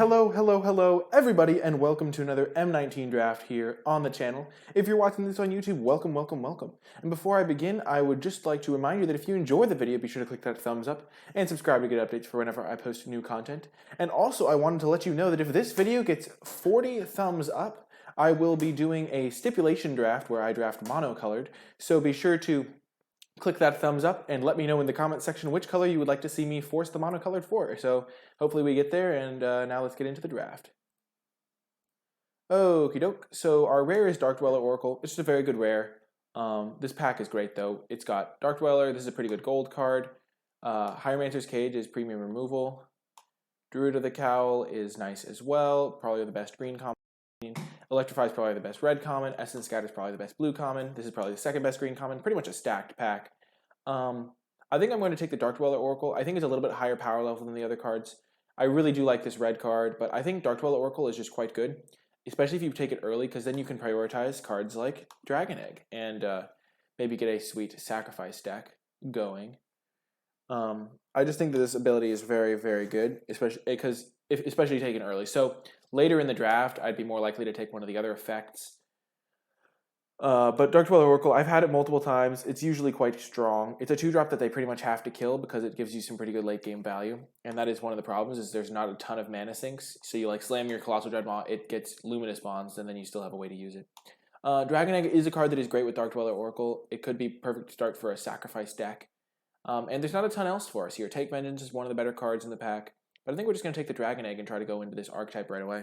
Hello, everybody, and welcome to another M19 draft here on the channel. If you're watching this on YouTube, welcome. And before I begin, I would just like to remind you that if you enjoy the video, be sure to click that thumbs up and subscribe to get updates for whenever I post new content. And also, I wanted to let you know that if this video gets 40 thumbs up, I will be doing a stipulation draft where I draft monocolored, so be sure to click that thumbs up and let me know in the comment section which color you would like to see me force the monocolored for. So hopefully we get there, and now let's get into the draft. Okie doke. So our rare is Dark Dweller Oracle. It's just a very good rare. This pack is great though. It's got Dark Dweller. This is a pretty good gold card. Hieromancer's Cage is premium removal. Druid of the Cowl is nice as well. Probably the best green common. Electrify is probably the best red common. Essence Scatter is probably the best blue common. This is probably the second best green common. Pretty much a stacked pack. I think I'm going to take the Dark Dweller Oracle. I think it's a little bit higher power level than the other cards. I really do like this red card, but I think Dark Dweller Oracle is just quite good, especially if you take it early, because then you can prioritize cards like Dragon Egg and maybe get a sweet sacrifice deck going. I just think that this ability is very, very good, especially taken early. So later in the draft, I'd be more likely to take one of the other effects. But Dark Dweller Oracle, I've had it multiple times. It's usually quite strong. It's a 2-drop that they pretty much have to kill because it gives you some pretty good late game value. And that is one of the problems, is there's not a ton of mana sinks. So you like slam your Colossal Dreadmaw, it gets Luminous Bonds, and then you still have a way to use it. Dragon Egg is a card that is great with Dark Dweller Oracle. It could be perfect to start for a sacrifice deck. And there's not a ton else for us here. Take Vengeance is one of the better cards in the pack. But I think we're just going to take the Dragon Egg and try to go into this archetype right away.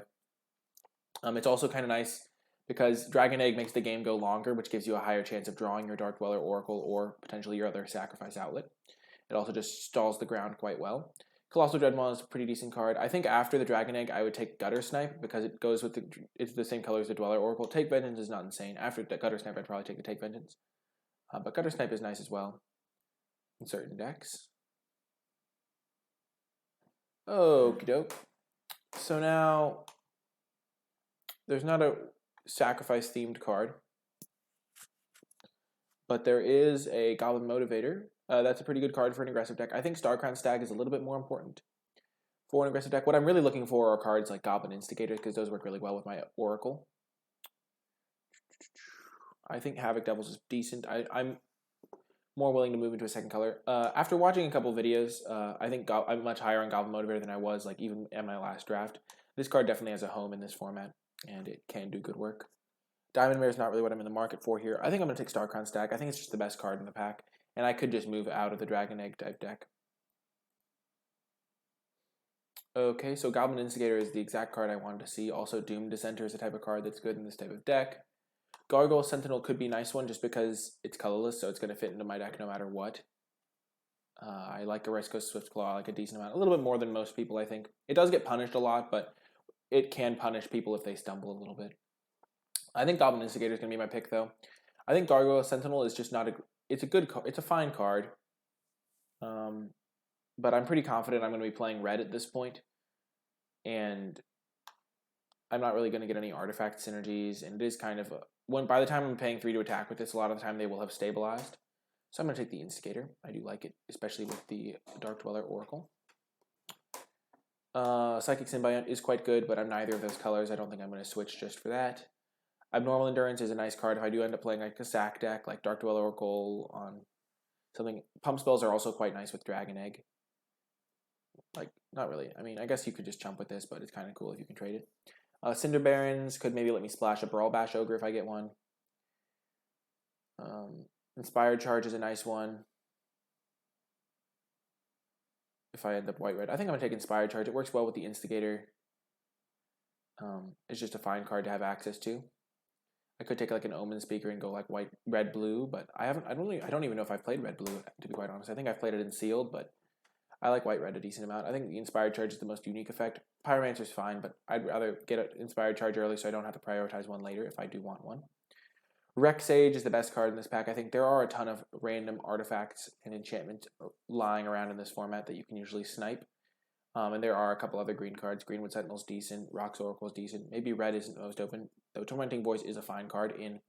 It's also kind of nice because Dragon Egg makes the game go longer, which gives you a higher chance of drawing your Dark Dweller Oracle or potentially your other sacrifice outlet. It also just stalls the ground quite well. Colossal Dreadmaw is a pretty decent card. I think after the Dragon Egg, I would take Gutter Snipe because it goes with it's the same color as the Dweller Oracle. Take Vengeance is not insane. After the Gutter Snipe, I'd probably take the Take Vengeance. But Gutter Snipe is nice as well in certain decks. Okie doke. So now there's not a sacrifice themed card, but there is a Goblin Motivator. That's a pretty good card for an aggressive deck. I think Starcrown Stag is a little bit more important for an aggressive deck. What I'm really looking for are cards like Goblin Instigator, because those work really well with my Oracle. I think Havoc Devils is decent. I'm more willing to move into a second color. After watching a couple videos, I think I'm much higher on Goblin Motivator than I was like even at my last draft. This card definitely has a home in this format, and it can do good work. Diamond Mare is not really what I'm in the market for here. I think I'm going to take Starcrown Stag. I think it's just the best card in the pack, and I could just move out of the Dragon Egg type deck. Okay, so Goblin Instigator is the exact card I wanted to see. Also, Doom Dissenter is a type of card that's good in this type of deck. Gargoyle Sentinel could be a nice one just because it's colorless, so it's going to fit into my deck no matter what. I like Oresco Swiftclaw. I like a decent amount. A little bit more than most people, I think. It does get punished a lot, but it can punish people if they stumble a little bit. I think Goblin Instigator is going to be my pick, though. I think Gargoyle Sentinel is just not a... It's a fine card. But I'm pretty confident I'm going to be playing red at this point. And I'm not really going to get any artifact synergies. And it is kind of... by the time I'm paying 3 to attack with this, a lot of the time they will have stabilized. So I'm going to take the Instigator. I do like it, especially with the Dark Dweller Oracle. Psychic Symbiont is quite good, but I'm neither of those colors. I don't think I'm going to switch just for that. Abnormal Endurance is a nice card if I do end up playing like a sack deck, like Dark Dweller Oracle on something. Pump spells are also quite nice with Dragon Egg. Like, not really. I mean, I guess you could just chump with this, but it's kind of cool if you can trade it. Cinder Barons could maybe let me splash a Brawl Bash Ogre if I get one. Inspired Charge is a nice one if I end up white-red. I think I'm going to take Inspired Charge. It works well with the Instigator. It's just a fine card to have access to. I could take like an Omen Speaker and go like white, red, blue, but I don't even know if I've played red, blue, to be quite honest. I think I've played it in sealed, but I like white, red a decent amount. I think the Inspired Charge is the most unique effect. Pyromancer's fine, but I'd rather get an Inspired Charge early so I don't have to prioritize one later if I do want one. Wreck Sage is the best card in this pack. I think there are a ton of random artifacts and enchantments lying around in this format that you can usually snipe. And there are a couple other green cards. Greenwood Sentinel's decent. Rock's Oracle's decent. Maybe red isn't the most open, though Tormenting Voice is a fine card in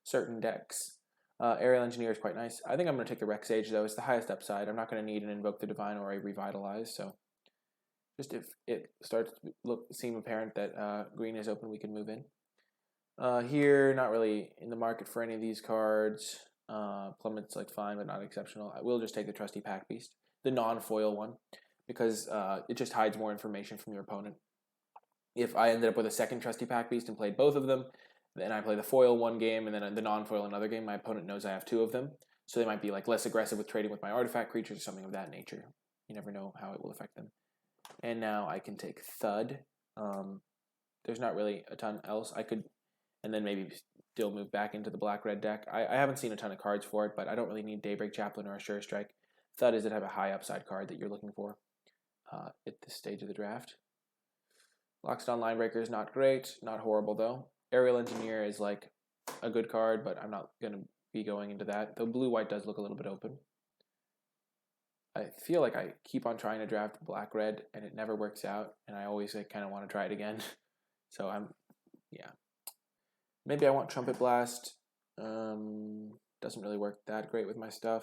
certain decks. Aerial Engineer is quite nice. I think I'm going to take the Wreck Sage, though. It's the highest upside. I'm not going to need an Invoke the Divine or a Revitalize, so Just if it starts to seem apparent that green is open, we can move in. Here, not really in the market for any of these cards. Plummet's like fine, but not exceptional. I will just take the Trusty Pack Beast, the non-foil one, because it just hides more information from your opponent. If I ended up with a second Trusty Pack Beast and played both of them, then I play the foil one game and then the non-foil another game, my opponent knows I have two of them, so they might be like less aggressive with trading with my artifact creatures or something of that nature. You never know how it will affect them. And now I can take Thud. There's not really a ton else I could, and then maybe still move back into the black-red deck. I haven't seen a ton of cards for it, but I don't really need Daybreak Chaplain or a Sure Strike. Thud is to have a high upside card that you're looking for at this stage of the draft. Lockstone Linebreaker is not great, not horrible though. Aerial Engineer is like a good card, but I'm not going to be going into that. Though blue-white does look a little bit open. I feel like I keep on trying to draft black-red, and it never works out, and I always like, kind of want to try it again. So yeah. Maybe I want Trumpet Blast. Doesn't really work that great with my stuff.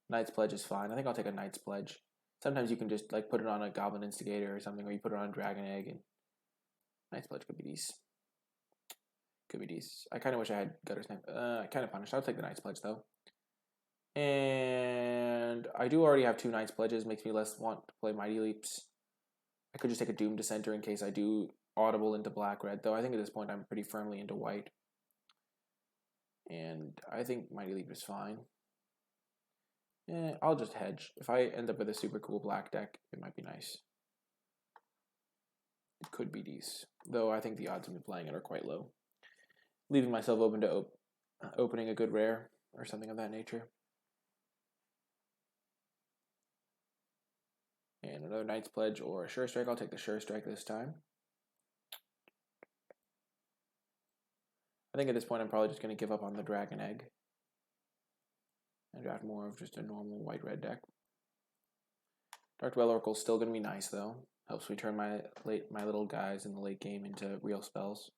Knight's Pledge is fine. I think I'll take a Knight's Pledge. Sometimes you can just like put it on a Goblin Instigator or something, or you put it on a Dragon Egg, and Knight's Pledge could be decent. Could be decent. I kind of wish I had Gutter Snipe. Kind of punished. I'll take the Knight's Pledge though. And I do already have two Knight's Pledges. Makes me less want to play Mighty Leaps. I could just take a Doom Dissenter in case I do audible into black-red, though I think at this point I'm pretty firmly into white. And I think Mighty Leap is fine. I'll just hedge. If I end up with a super cool black deck, it might be nice. It could be decent, though I think the odds of me playing it are quite low. Leaving myself open to opening a good rare or something of that nature. And another Knight's Pledge or a Sure Strike. I'll take the Sure Strike this time. I think at this point I'm probably just going to give up on the Dragon Egg and draft more of just a normal white-red deck. Dark Dweller Oracle is still going to be nice though. Helps me turn my little guys in the late game into real spells.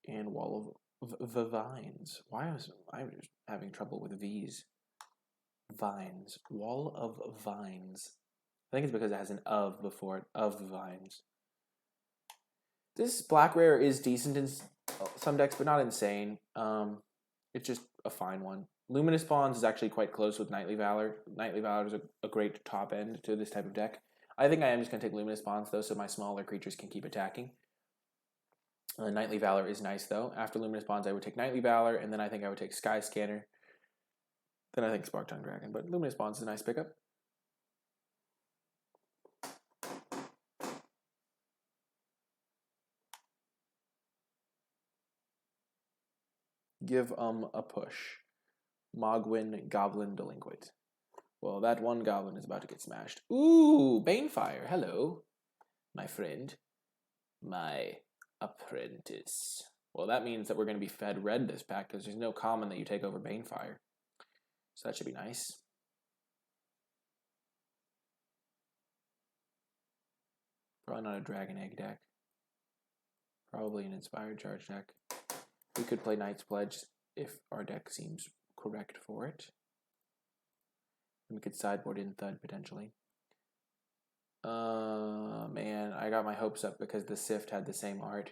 And Wall of the Vines. Why was I just having trouble with V's? Vines. Wall of Vines. I think it's because it has an of before it. Of Vines. This black rare is decent in some decks, but not insane. It's just a fine one. Luminous Pawns is actually quite close with Knightly Valor. Knightly Valor is a great top end to this type of deck. I think I am just going to take Luminous Pawns, though, so my smaller creatures can keep attacking. Knightly Valor is nice, though. After Luminous Pawns, I would take Knightly Valor, and then I think I would take Sky Scanner. Then I think Spark Tongue Dragon, but Luminous Pawns is a nice pickup. Give a push. Mogwin Goblin Delinquent. Well, that one goblin is about to get smashed. Ooh, Banefire. Hello, my friend. My apprentice. Well, that means that we're going to be fed red this pack because there's no common that you take over Banefire. So that should be nice. Probably not a Dragon Egg deck. Probably an Inspired Charge deck. We could play Knight's Pledge if our deck seems correct for it. And we could sideboard in Thud potentially. Man, I got my hopes up because the Sift had the same art.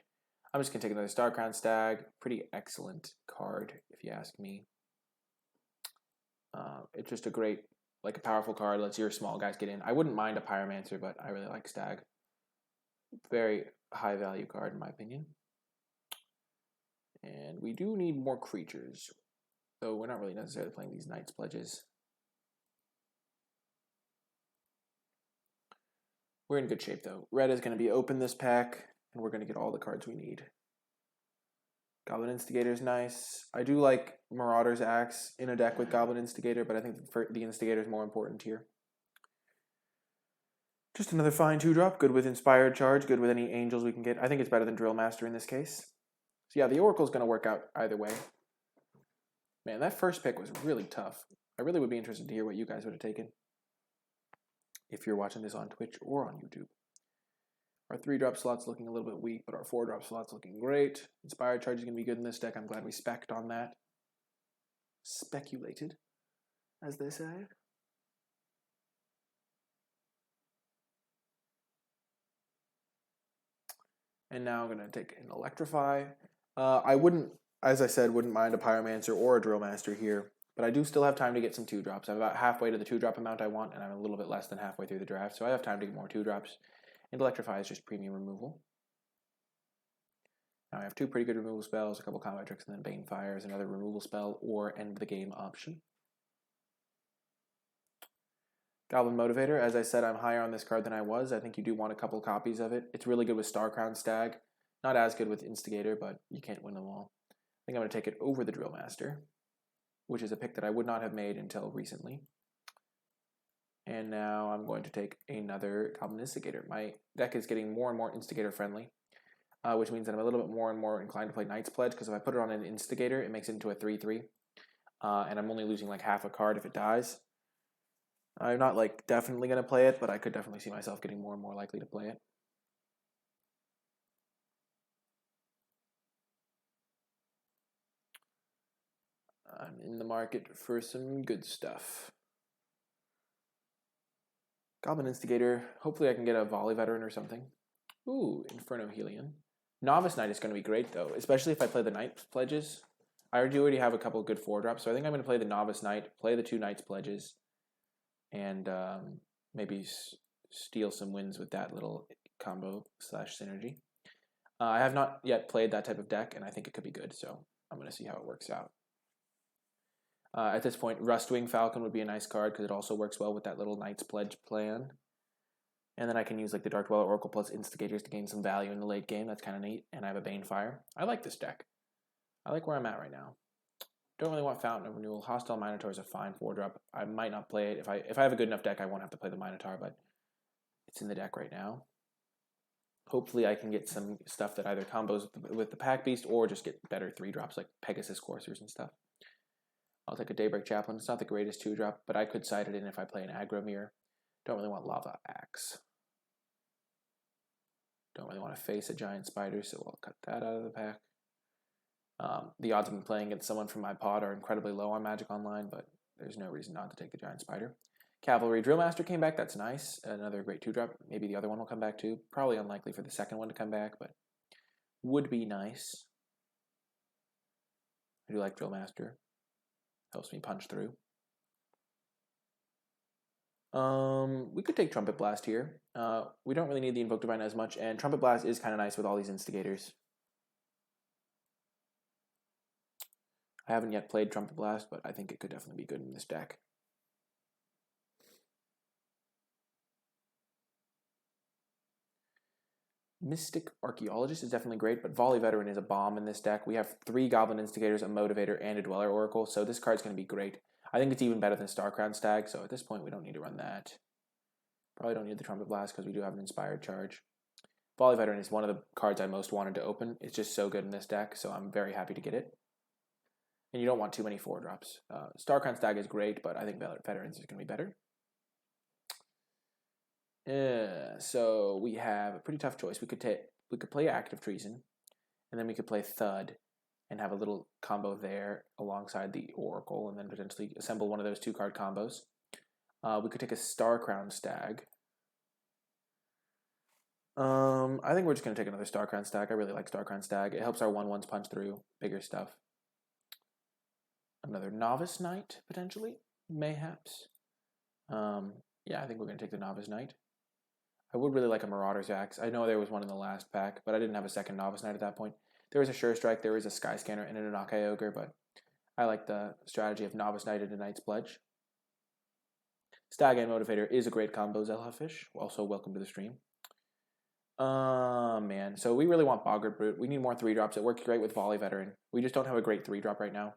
I'm just going to take another Starcrown Stag. Pretty excellent card, if you ask me. It's just a great, like a powerful card. Lets your small guys get in. I wouldn't mind a Pyromancer, but I really like Stag. Very high value card in my opinion. And we do need more creatures, though we're not really necessarily playing these Knight's Pledges. We're in good shape, though. Red is going to be open this pack, and we're going to get all the cards we need. Goblin Instigator is nice. I do like Marauder's Axe in a deck with Goblin Instigator, but I think the Instigator is more important here. Just another fine 2-drop, good with Inspired Charge, good with any Angels we can get. I think it's better than Drill Master in this case. So yeah, the Oracle's going to work out either way. Man, that first pick was really tough. I really would be interested to hear what you guys would have taken if you're watching this on Twitch or on YouTube. Our 3-drop slot's looking a little bit weak, but our 4-drop slot's looking great. Inspired Charge is going to be good in this deck. I'm glad we spec'd on that. speculated, as they say. And now I'm going to take an Electrify. I wouldn't, as I said, wouldn't mind a Pyromancer or a Drillmaster here, but I do still have time to get some 2-drops. I'm about halfway to the 2-drop amount I want, and I'm a little bit less than halfway through the draft, so I have time to get more 2-drops. And Electrify is just premium removal. Now I have 2 pretty good removal spells, a couple combat tricks, and then Banefire is another removal spell or end the game option. Goblin Motivator, as I said, I'm higher on this card than I was. I think you do want a couple copies of it. It's really good with Starcrown Stag. Not as good with Instigator, but you can't win them all. I think I'm going to take it over the Drillmaster, which is a pick that I would not have made until recently. And now I'm going to take another Goblin Instigator. My deck is getting more and more Instigator friendly, which means that I'm a little bit more and more inclined to play Knight's Pledge, because if I put it on an Instigator, it makes it into a 3/3, and I'm only losing like half a card if it dies. I'm not like definitely going to play it, but I could definitely see myself getting more and more likely to play it. I'm in the market for some good stuff. Goblin Instigator. Hopefully I can get a Volley Veteran or something. Ooh, Inferno Helion. Novice Knight is going to be great though, especially if I play the Knight Pledges. I do already have a couple good 4-drops, so I think I'm going to play the Novice Knight, play the 2 Knights Pledges, and maybe steal some wins with that little combo / synergy. I have not yet played that type of deck, and I think it could be good, so I'm going to see how it works out. At this point, Rustwing Falcon would be a nice card because it also works well with that little Knight's Pledge plan. And then I can use like the Dark Dweller Oracle plus Instigators to gain some value in the late game. That's kind of neat. And I have a Banefire. I like this deck. I like where I'm at right now. Don't really want Fountain of Renewal. Hostile Minotaur is a fine 4-drop. I might not play it. If I have a good enough deck, I won't have to play the Minotaur, but it's in the deck right now. Hopefully I can get some stuff that either combos with the Pack Beast or just get better 3-drops like Pegasus Coursers and stuff. I'll take a Daybreak Chaplain. It's not the greatest 2-drop, but I could side it in if I play an Aggro Mirror. Don't really want Lava Axe. Don't really want to face a Giant Spider, so I'll cut that out of the pack. The odds of me playing against someone from my pod are incredibly low on Magic Online, but there's no reason not to take the Giant Spider. Cavalry Drillmaster came back. That's nice. Another great 2-drop. Maybe the other one will come back too. Probably unlikely for the second one to come back, but would be nice. I do like Drillmaster. Helps me punch through. We could take Trumpet Blast here. We don't really need the Invoke Divine as much, and Trumpet Blast is kind of nice with all these Instigators. I haven't yet played Trumpet Blast, but I think it could definitely be good in this deck. Mystic Archaeologist is definitely great, but Volley Veteran is a bomb in this deck. We have 3 Goblin Instigators, a Motivator, and a Dweller Oracle, so this card's going to be great. I think it's even better than Starcrown Stag, so at this point we don't need to run that. Probably don't need the Trumpet Blast because we do have an Inspired Charge. Volley Veteran is one of the cards I most wanted to open. It's just so good in this deck, so I'm very happy to get it. And you don't want too many 4-drops. Starcrown Stag is great, but I think Veterans is going to be better. So we have a pretty tough choice. We could play Active Treason, and then we could play Thud, and have a little combo there alongside the Oracle, and then potentially assemble one of those 2-card combos. We could take a Starcrown Stag. I think we're just going to take another Starcrown Stag. I really like Starcrown Stag. It helps our 1/1s punch through bigger stuff. Another Novice Knight, potentially? Mayhaps. Yeah, I think we're going to take the Novice Knight. I would really like a Marauder's Axe. I know there was one in the last pack, but I didn't have a second Novice Knight at that point. There was a Sure Strike, there was a Sky Scanner, and an Anakai Ogre, but I like the strategy of Novice Knight and a Knight's Pledge. Stag and Motivator is a great combo, Zelhafish. Also, welcome to the stream. Man. So we really want Boggart Brute. We need more 3-drops. It works great with Volley Veteran. We just don't have a great 3-drop right now.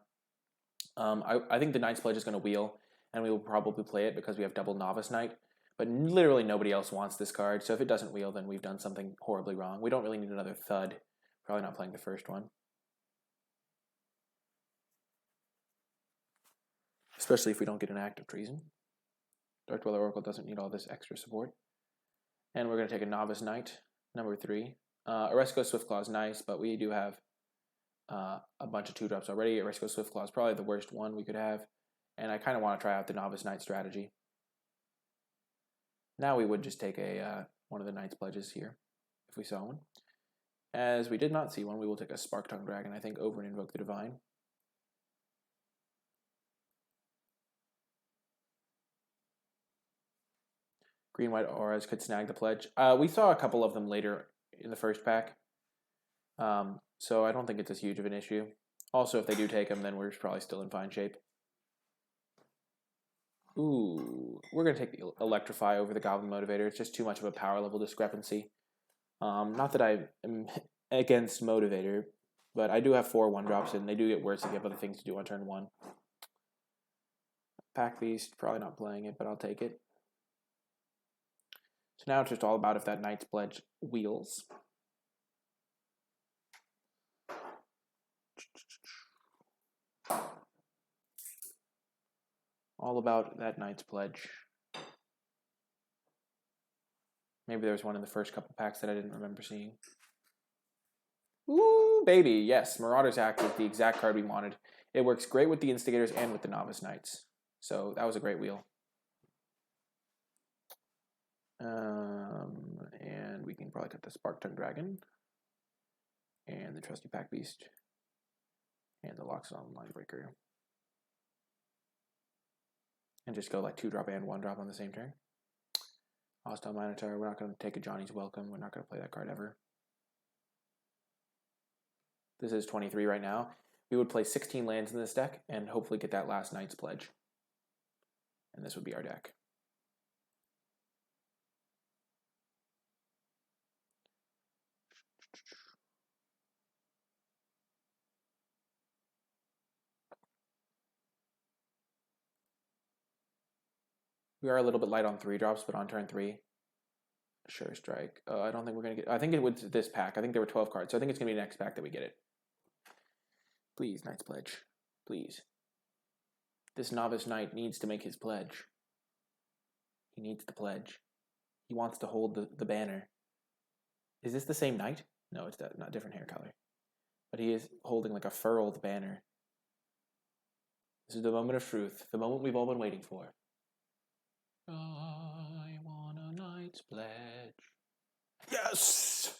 I think the Knight's Pledge is going to wheel, and we will probably play it because we have double Novice Knight. But literally nobody else wants this card, so if it doesn't wheel, then we've done something horribly wrong. We don't really need another Thud. Probably not playing the first one. Especially if we don't get an Active Treason. Dark Dweller Oracle doesn't need all this extra support. And we're going to take a Novice Knight, number 3. Oresco Swiftclaw is nice, but we do have a bunch of 2-drops already. Erisco Swiftclaw is probably the worst one we could have. And I kind of want to try out the Novice Knight strategy. Now we would just take one of the Knight's Pledges here, if we saw one. As we did not see one, we will take a Spark Tongue Dragon, I think, over and invoke the Divine. Green-white auras could snag the pledge. We saw a couple of them later in the first pack. So I don't think it's as huge of an issue. Also, if they do take them, then we're probably still in fine shape. Ooh, we're going to take the Electrify over the Goblin Motivator. It's just too much of a power level discrepancy. Not that I am against Motivator, but I do have 4 1-drops, and they do get worse if you have other things to do on turn 1. Pack Beast, probably not playing it, but I'll take it. So now it's just all about if that Knight's Pledge wheels. All about that Knight's Pledge. Maybe there was one in the first couple packs that I didn't remember seeing. Ooh, baby, yes. Marauder's Act is the exact card we wanted. It works great with the Instigators and with the Novice Knights. So that was a great wheel. And we can probably cut the Spark Tongue Dragon. And the Trusty Pack Beast. And the Loxodon Linebreaker. And just go like 2-drop and 1-drop on the same turn. Hostile Minotaur, we're not going to take a Johnny's Welcome. We're not going to play that card ever. This is 23 right now. We would play 16 lands in this deck and hopefully get that last Knight's Pledge. And this would be our deck. We are a little bit light on 3-drops, but on turn 3, Sure Strike. I don't think we're going to get... I think it was this pack. I think there were 12 cards, so I think it's going to be the next pack that we get it. Please, Knight's Pledge. Please. This Novice Knight needs to make his pledge. He needs the pledge. He wants to hold the banner. Is this the same knight? No, it's not different hair color. But he is holding like a furled banner. This is the moment of truth. The moment we've all been waiting for. I want a Knight's Pledge. Yes!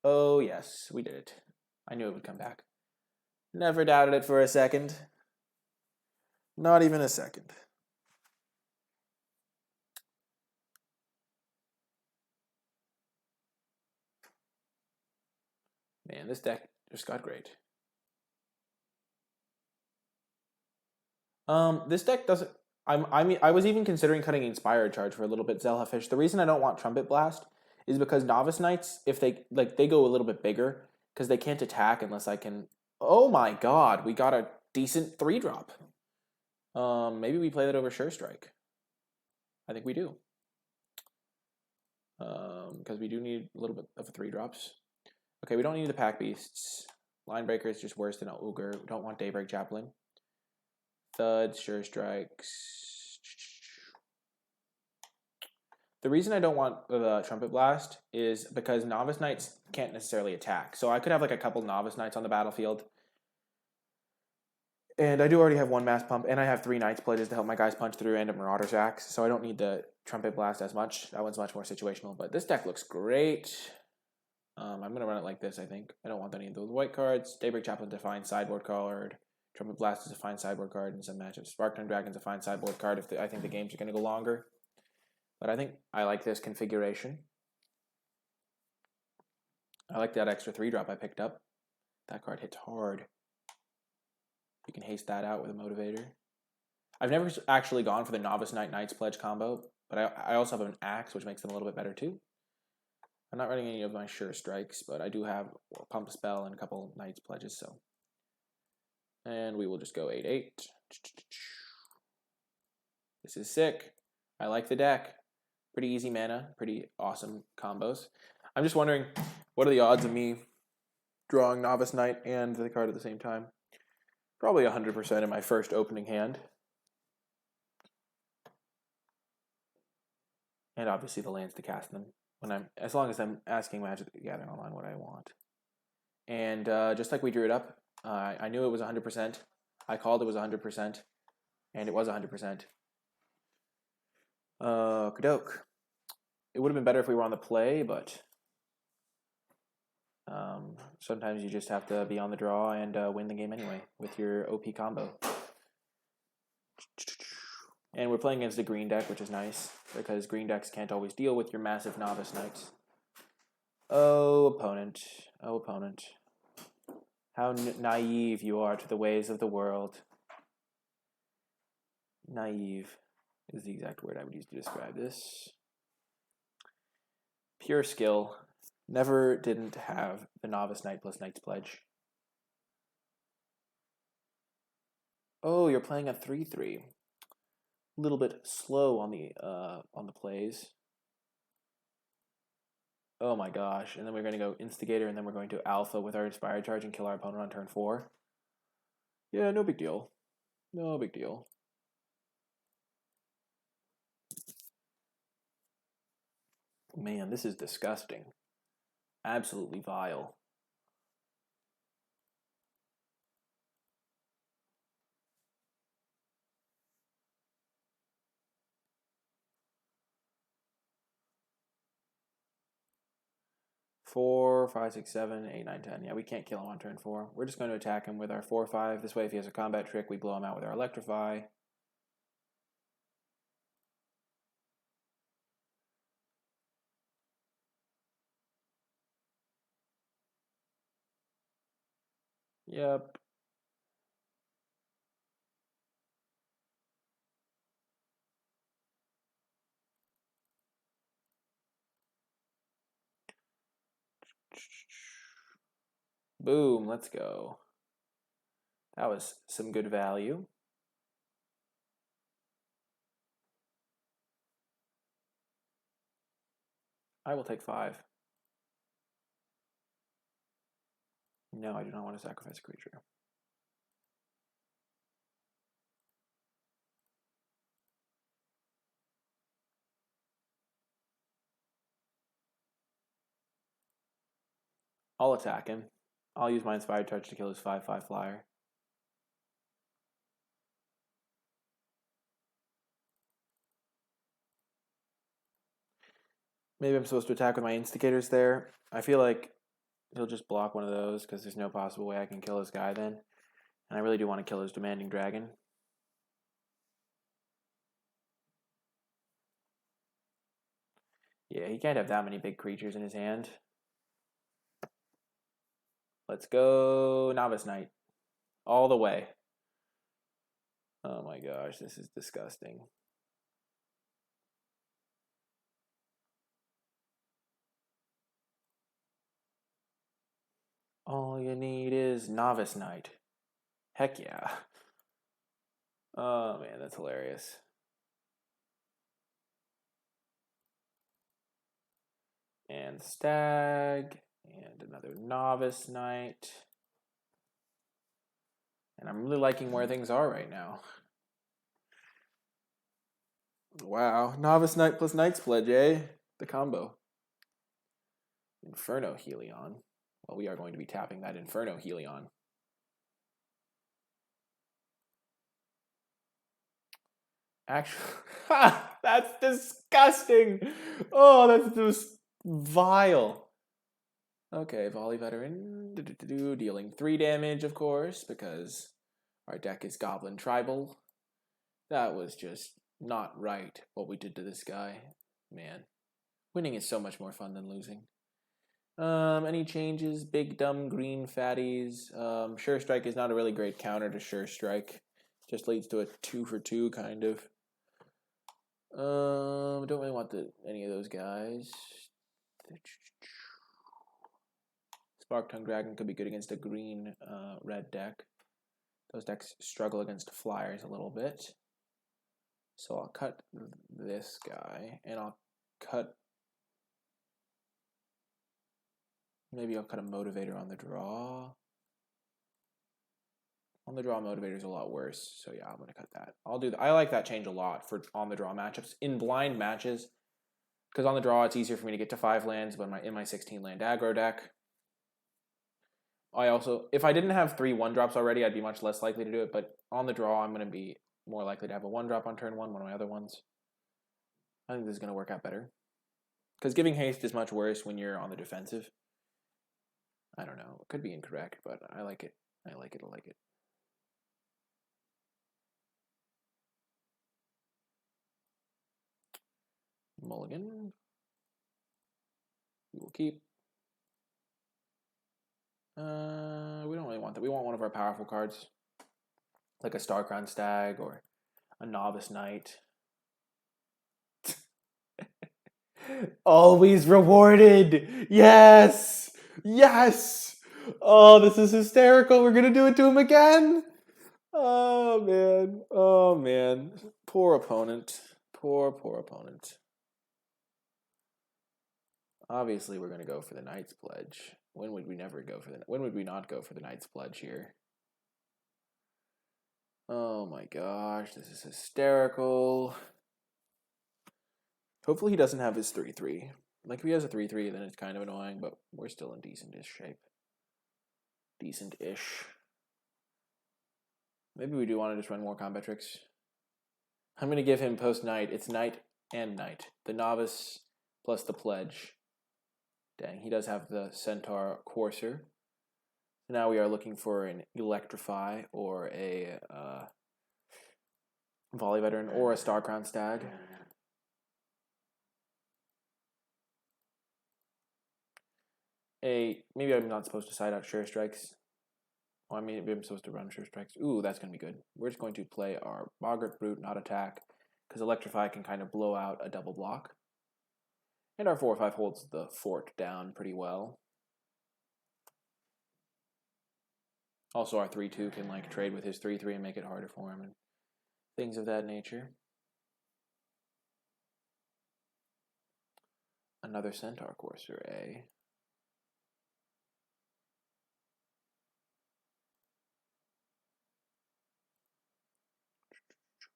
Oh, yes, we did it. I knew it would come back. Never doubted it for a second. Not even a second. Man, this deck just got great. This deck doesn't... I was even considering cutting Inspired Charge for a little bit, Zelhafish. The reason I don't want Trumpet Blast is because Novice Knights, if they go a little bit bigger, because they can't attack unless I can... Oh my god, we got a decent 3-drop. Maybe we play that over Sure Strike. I think we do. Because we do need a little bit of 3-drops. Okay, we don't need the Pack Beasts. Linebreaker is just worse than an Ogre. We don't want Daybreak Chaplain. Thuds, Sure Strikes. The reason I don't want the Trumpet Blast is because Novice Knights can't necessarily attack. So I could have like a couple Novice Knights on the battlefield. And I do already have 1 Mass Pump, and I have 3 Knight's Pledges to help my guys punch through and a Marauder's Axe. So I don't need the Trumpet Blast as much. That one's much more situational. But this deck looks great. I'm going to run it like this, I think. I don't want any of those white cards. Daybreak Chaplain's a fine sideboard card. Trumpet Blast is a fine sideboard card in some matchups. Spark Tongue Dragon's a fine sideboard card if I think the games are going to go longer. But I think I like this configuration. I like that extra 3-drop I picked up. That card hits hard. You can haste that out with a Motivator. I've never actually gone for the Novice Knight Knight's Pledge combo, but I also have an Axe, which makes them a little bit better too. I'm not running any of my Sure Strikes, but I do have a Pump Spell and a couple Knight's Pledges, so. And we will just go 8-8. This is sick. I like the deck. Pretty easy mana, pretty awesome combos. I'm just wondering, what are the odds of me drawing Novice Knight and the card at the same time? Probably 100% in my first opening hand. And obviously the lands to cast them. As long as I'm asking Magic the Gathering Online what I want. And just like we drew it up, I knew it was 100%. I called it was 100%, and it was 100%. Kadoke. It would have been better if we were on the play, but sometimes you just have to be on the draw and win the game anyway with your OP combo. And we're playing against a green deck, which is nice, because green decks can't always deal with your massive Novice Knights. Oh, opponent. Oh, opponent. How naive you are to the ways of the world. Naive is the exact word I would use to describe this. Pure skill. Never didn't have the Novice Knight plus Knight's Pledge. Oh, you're playing a 3-3. A little bit slow on the plays. Oh my gosh. And then we're going to go Instigator, and then we're going to Alpha with our Inspired Charge and kill our opponent on turn 4. Yeah, no big deal. No big deal. Man, this is disgusting. Absolutely vile. Four, 5, 6, 7, 8, 9, 10. Yeah, we can't kill him on turn 4. We're just going to attack him with our 4-5. This way, if he has a combat trick, we blow him out with our Electrify. Yep. Boom, let's go. That was some good value. I will take 5. No, I do not want to sacrifice a creature. I'll attack him. I'll use my Inspired Touch to kill his 5/5 flyer. Maybe I'm supposed to attack with my Instigators there. I feel like he'll just block one of those because there's no possible way I can kill this guy then. And I really do want to kill his Demanding Dragon. Yeah, he can't have that many big creatures in his hand. Let's go Novice Knight. All the way. Oh my gosh, this is disgusting. All you need is Novice Knight. Heck yeah. Oh man, that's hilarious. And Stag. And another Novice Knight. And I'm really liking where things are right now. Wow. Novice Knight plus Knight's Pledge, eh? The combo. Inferno Helion. Well, we are going to be tapping that Inferno Helion. Actually, that's disgusting. Oh, that's just vile. Okay, Volley Veteran, dealing 3 damage, of course, because our deck is Goblin Tribal. That was just not right, what we did to this guy. Man, winning is so much more fun than losing. Any changes? Big dumb green fatties. Sure Strike is not a really great counter to Sure Strike. Just leads to a 2-for-2 kind of. Don't really want any of those guys. Spark Tongue Dragon could be good against a green red deck. Those decks struggle against flyers a little bit. So I'll cut this guy, and I'll cut... Maybe I'll cut a Motivator on the draw. On the draw, Motivator is a lot worse. So yeah, I'm going to cut that. I like that change a lot for on the draw matchups. In blind matches, because on the draw, it's easier for me to get to 5 lands, but in my 16 land aggro deck, I also, if I didn't have 3 1-drops already, I'd be much less likely to do it. But on the draw, I'm going to be more likely to have a 1-drop on turn 1, one of my other ones. I think this is going to work out better. Because giving haste is much worse when you're on the defensive. I don't know. It could be incorrect, but I like it. I like it. I like it. Mulligan. We will keep. We don't really want that. We want one of our powerful cards. Like a Starcrown Stag or a Novice Knight. Always rewarded! Yes! Yes! Oh, this is hysterical. We're gonna do it to him again! Oh, man. Oh, man. Poor opponent. Poor opponent. Obviously, we're going to go for the Knight's Pledge. When would we not go for the Knight's Pledge here? Oh my gosh, this is hysterical. Hopefully he doesn't have his 3-3. Like, if he has a 3-3, then it's kind of annoying, but we're still in decent-ish shape. Decent-ish. Maybe we do want to just run more combat tricks. I'm going to give him post-Knight. It's Knight and Knight. The Novice plus the Pledge. Dang, he does have the Centaur Courser. Now we are looking for an Electrify or a Volley Veteran or a Starcrown Stag. Maybe I'm not supposed to side out Sure Strikes. Well, I mean, maybe I'm supposed to run Sure Strikes. Ooh, that's going to be good. We're just going to play our Boggart Brute, not attack, because Electrify can kind of blow out a double block. And our 4/5 holds the fort down pretty well. Also, our 3/2 can like trade with his 3/3 and make it harder for him and things of that nature. Another Centaur Courser, eh?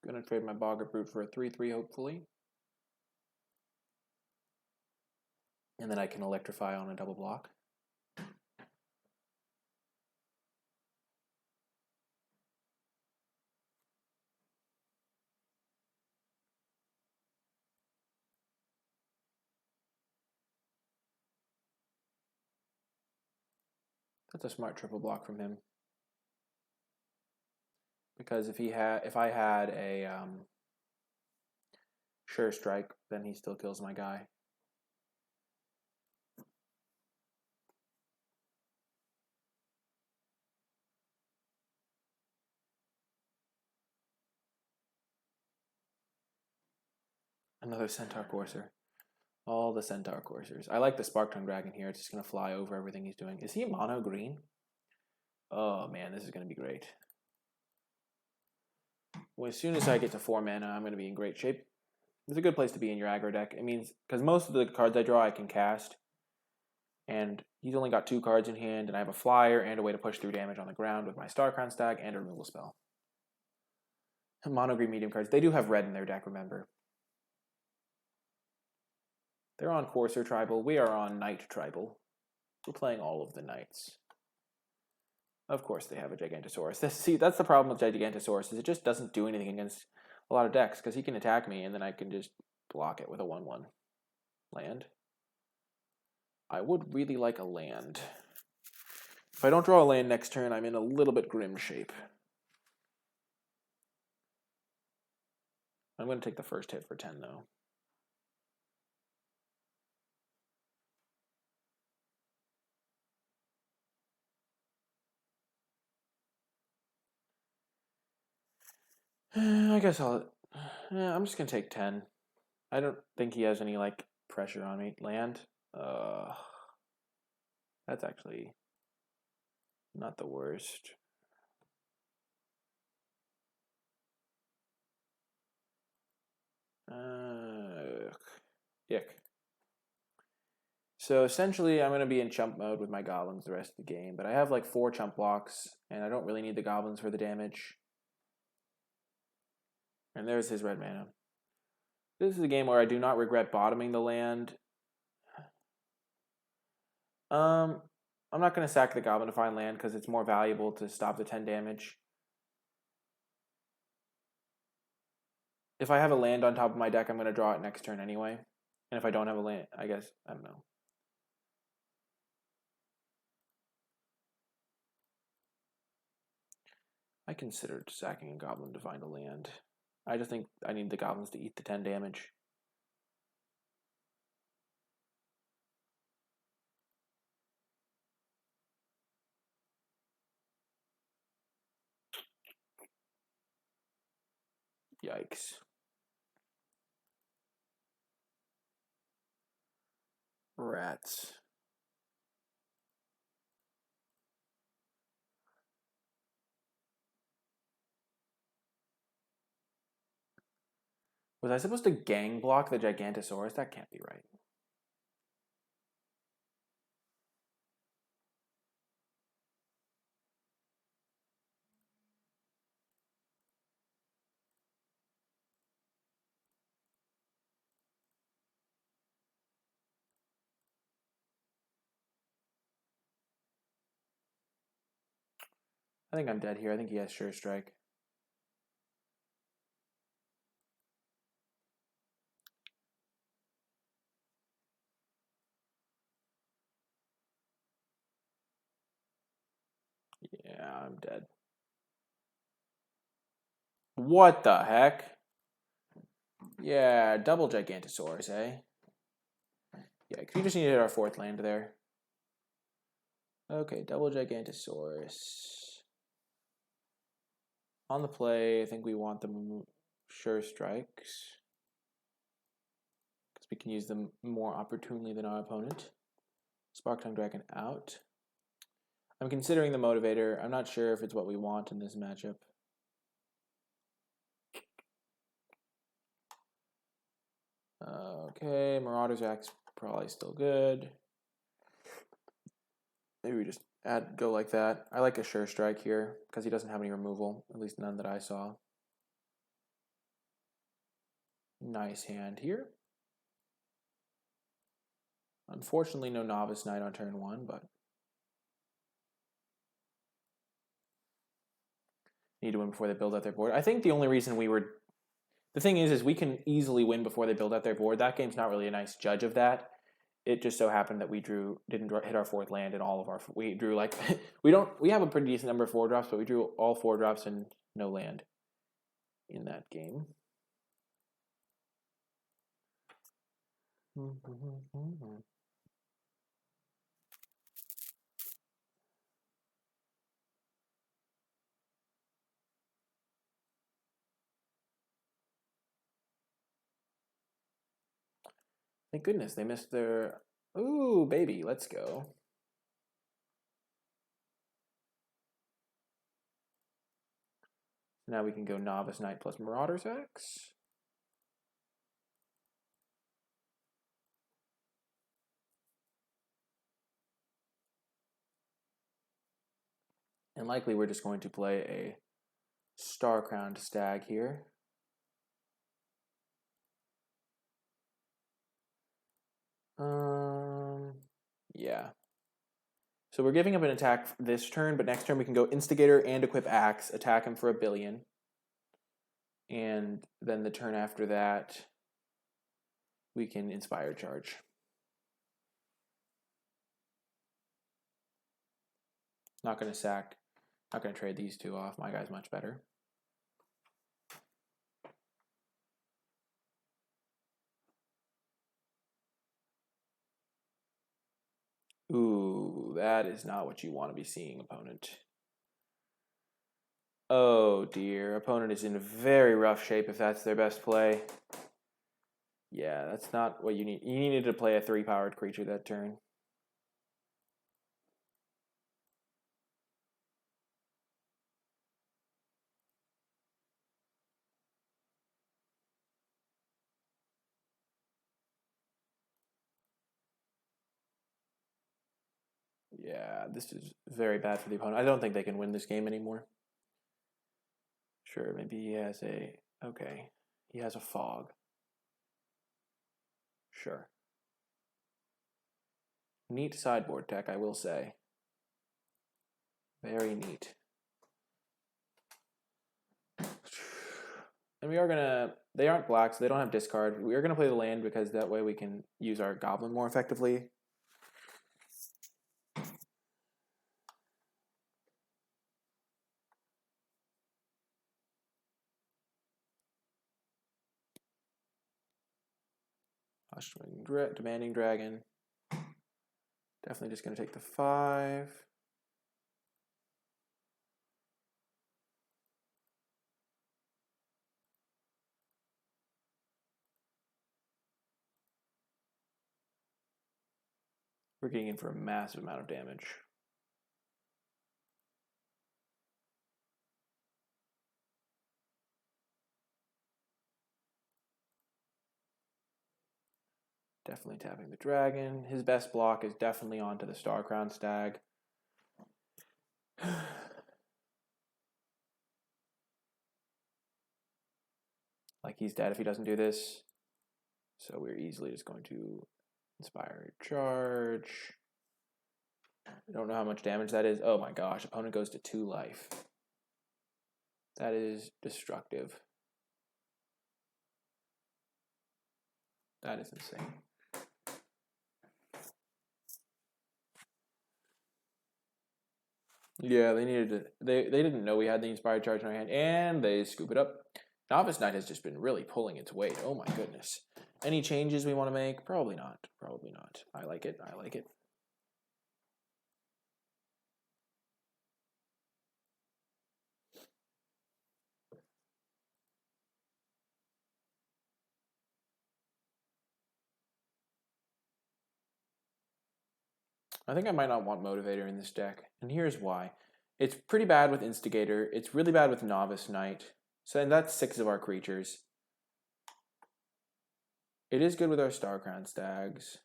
Gonna trade my Boggart Brute for a 3/3, hopefully. And then I can Electrify on a double block. That's a smart triple block from him. Because if I had a Sure Strike, then he still kills my guy. Another Centaur Courser. All the Centaur Coursers. I like the Spark Tongue Dragon here. It's just going to fly over everything he's doing. Is he mono green? Oh man, this is going to be great. Well, as soon as I get to 4 mana, I'm going to be in great shape. It's a good place to be in your aggro deck. It means, because most of the cards I draw I can cast. And he's only got 2 cards in hand, and I have a flyer and a way to push through damage on the ground with my Starcrown Stag and a removal spell. Mono green medium cards. They do have red in their deck, remember. They're on Courser Tribal. We are on Knight Tribal. We're playing all of the Knights. Of course they have a Gigantosaurus. That's the problem with Gigantosaurus, is it just doesn't do anything against a lot of decks, because he can attack me, and then I can just block it with a 1/1 land. I would really like a land. If I don't draw a land next turn, I'm in a little bit grim shape. I'm going to take the first hit for 10, though. I guess I'm just going to take 10. I don't think he has any, like, pressure on me. Land? That's actually not the worst. Ick. So essentially, I'm going to be in chump mode with my goblins the rest of the game, but I have like 4 chump blocks, and I don't really need the goblins for the damage. And there's his red mana. This is a game where I do not regret bottoming the land. I'm not going to sack the Goblin to find land because it's more valuable to stop the 10 damage. If I have a land on top of my deck, I'm going to draw it next turn anyway. And if I don't have a land, I guess, I don't know. I considered sacking a Goblin to find a land. I just think I need the Goblins to eat the 10 damage. Yikes. Rats. Was I supposed to gang block the Gigantosaurus? That can't be right. I think I'm dead here. I think he has Sure Strike. Yeah, I'm dead. What the heck? Yeah, double Gigantosaurus, eh? Yeah, because we just need to hit our 4th land there. Okay, double Gigantosaurus. On the play, I think we want the Sure Strikes, because we can use them more opportunely than our opponent. Spark-Tongue Dragon out. I'm considering the Motivator. I'm not sure if it's what we want in this matchup. Okay, Marauder's Axe probably still good. Maybe we just go like that. I like a Sure Strike here because he doesn't have any removal, at least none that I saw. Nice hand here. Unfortunately, no Novice Knight on turn 1, but need to win before they build out their board. I think the only reason the thing is we can easily win before they build out their board. That game's not really a nice judge of that. It just so happened that we didn't hit our 4th land, and we drew like we have a pretty decent number of 4-drops, but we drew all 4-drops and no land in that game. Thank goodness they missed their... Ooh, baby, let's go. Now we can go Novice Knight plus Marauder's Axe. And likely we're just going to play a Star-Crowned Stag here. Yeah. So we're giving up an attack this turn, but next turn we can go Instigator and equip Axe, attack him for 1 billion. And then the turn after that, we can Inspire Charge. Not going to sack. Not going to trade these two off. My guy's much better. Ooh, that is not what you want to be seeing, opponent. Oh dear, opponent is in very rough shape if that's their best play. Yeah, that's not what you need. You needed to play a 3-powered creature that turn. Yeah, this is very bad for the opponent. I don't think they can win this game anymore. Sure, maybe he has a... Okay, he has a Fog. Sure. Neat sideboard tech, I will say. Very neat. And we are gonna, they aren't black, so they don't have discard. We are gonna play the land because that way we can use our goblin more effectively. Demanding Dragon. Definitely just gonna take the 5. We're getting in for a massive amount of damage. Definitely tapping the dragon. His best block is definitely onto the Star Crown Stag. Like he's dead if he doesn't do this. So we're easily just going to Inspire Charge. I don't know how much damage that is. Oh my gosh, opponent goes to 2 life. That is destructive. That is insane. Yeah, they needed to. They didn't know we had the Inspired Charge in our hand, and they scoop it up. Novice Knight has just been really pulling its weight. Oh my goodness. Any changes we want to make? Probably not. Probably not. I like it. I like it. I think I might not want Motivator in this deck, and here's why. It's pretty bad with Instigator. It's really bad with Novice Knight. So that's 6 of our creatures. It is good with our Star Crown Stags.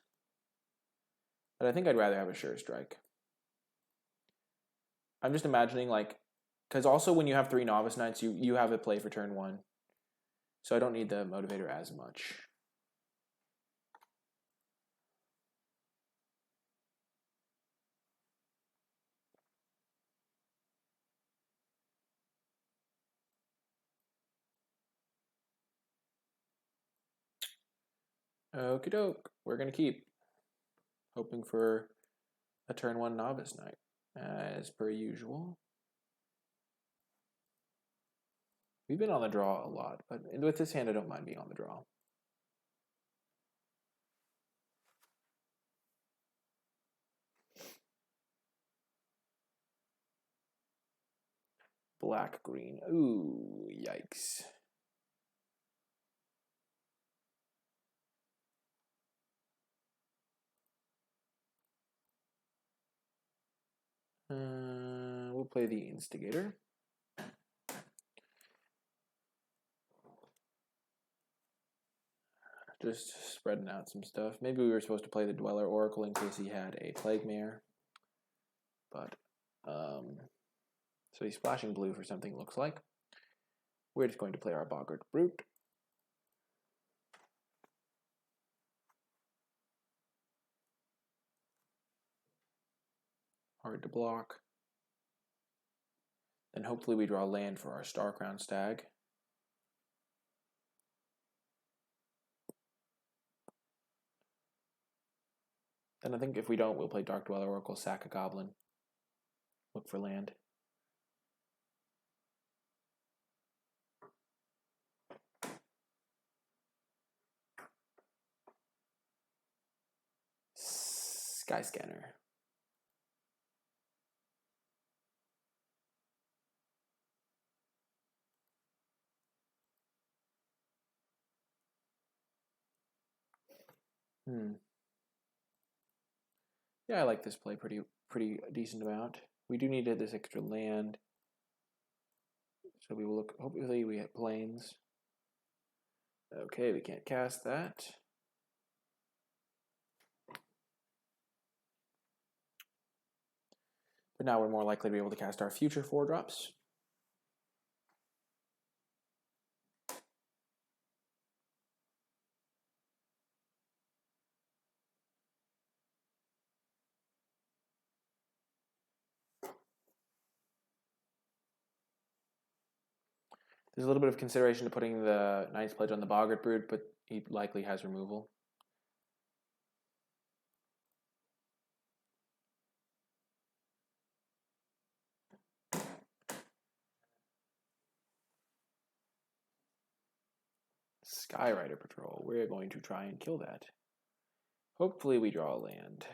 But I think I'd rather have a Sure Strike. I'm just imagining, like, because also when you have 3 Novice Knights, you have a play for turn 1. So I don't need the Motivator as much. Okie doke. We're going to keep. Hoping for a turn 1 Novice Knight, as per usual. We've been on the draw a lot, but with this hand, I don't mind being on the draw. Black, green. Ooh, yikes. We'll play the Instigator. Just spreading out some stuff. Maybe we were supposed to play the Dweller Oracle in case he had a Plague Mare. But, so he's splashing blue for something, looks like. We're just going to play our Boggart Brute. Hard to block. Then hopefully we draw land for our Star Crown Stag. Then I think if we don't, we'll play Dark Dweller Oracle, sack a Goblin. Look for land. Sky Scanner. Yeah, I like this play pretty decent amount. We do need this extra land. So we will look, hopefully we have plains. Okay, we can't cast that. But now we're more likely to be able to cast our future 4-drops. There's a little bit of consideration to putting the Knight's Pledge on the Boggart Brood, but he likely has removal. Skyrider Patrol. We're going to try and kill that. Hopefully we draw a land.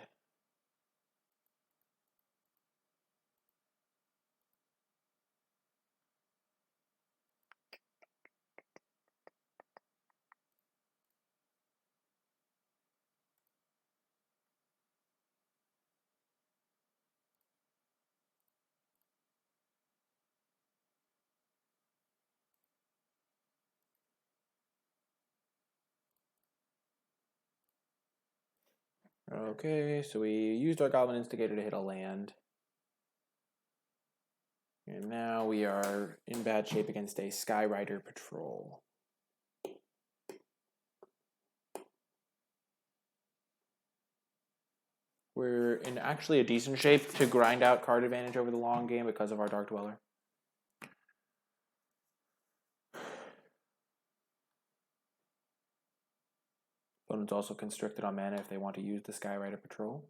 Okay, so we used our Goblin Instigator to hit a land. And now we are in bad shape against a Skyrider Patrol. We're in actually a decent shape to grind out card advantage over the long game because of our Dark Dweller. Opponent's also constricted on mana if they want to use the Skyrider Patrol.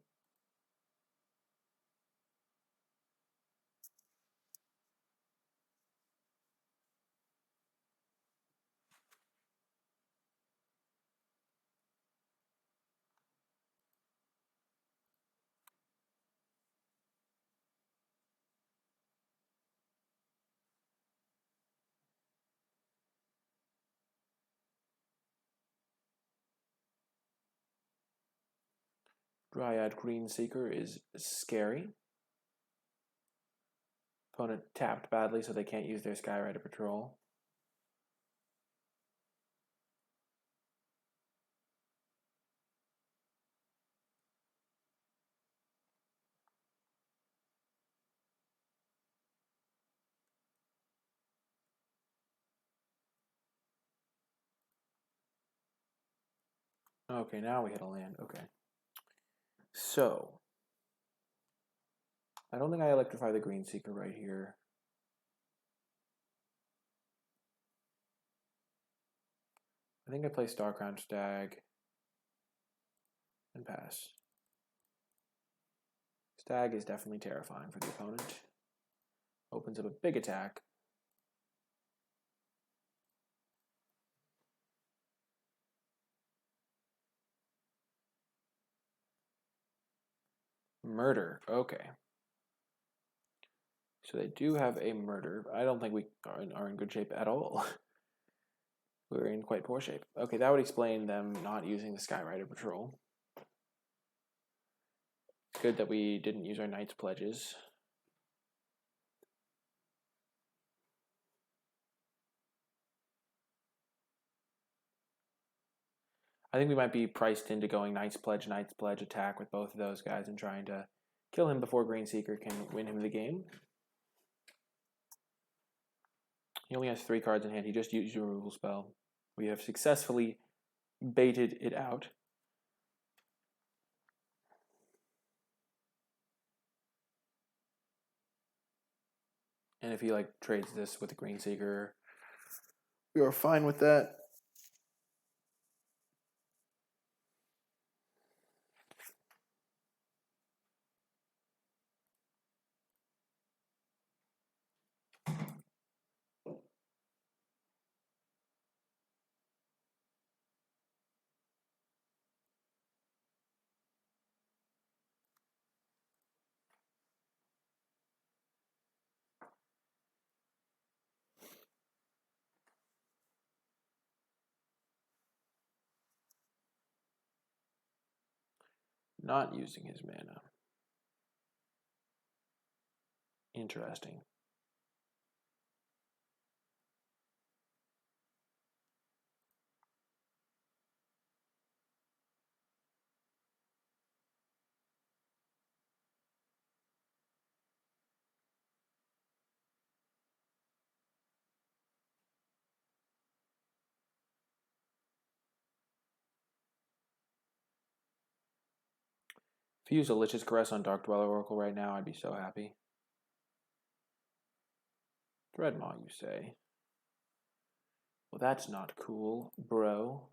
Dryad Greenseeker is scary. Opponent tapped badly, so they can't use their Skyrider Patrol. Okay, now we hit a land. Okay. So, I don't think I electrify the Greenseeker right here. I think I play Starcrown Stag and pass. Stag is definitely terrifying for the opponent. Opens up a big attack. Murder. Okay. So they do have a murder. I don't think we are in good shape at all. We're in quite poor shape. Okay, that would explain them not using the Skyrider Patrol. Good that we didn't use our Knight's Pledges. I think we might be priced into going Knight's Pledge, attack with both of those guys and trying to kill him before Greenseeker can win him the game. He only has 3 cards in hand. He just used a removal spell. We have successfully baited it out. And if he trades this with the Greenseeker, we are fine with that. Not using his mana. Interesting. If you use a Lich's Caress on Dark Dweller Oracle right now, I'd be so happy. Dreadmaw, you say? Well, that's not cool, bro.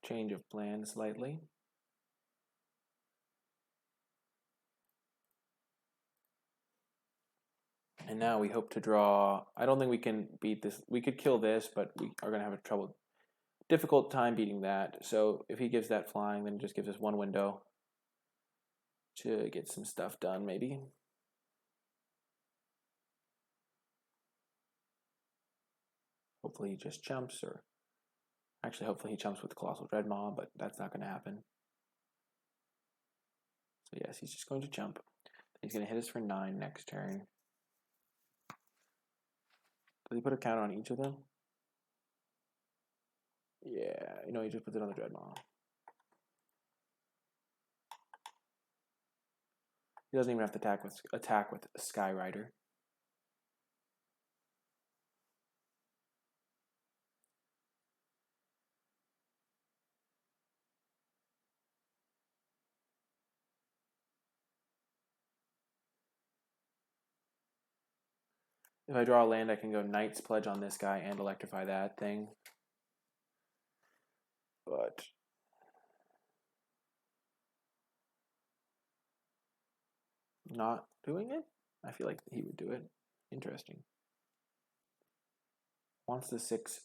Change of plan slightly. And now we hope to draw. I don't think we can beat this. We could kill this, but we are going to have a difficult time beating that. So if he gives that flying, then it just gives us one window to get some stuff done, maybe. Hopefully he just jumps, or actually hopefully he jumps with the Colossal Dreadmaw, but that's not going to happen. So yes, he's just going to jump. He's going to hit us for 9 next turn. Does he put a counter on each of them? Yeah, you know, he just puts it on the Dreadmaw. He doesn't even have to attack with Skyrider. If I draw a land, I can go Knight's Pledge on this guy and electrify that thing. But not doing it? I feel like he would do it. Interesting. Wants the 6.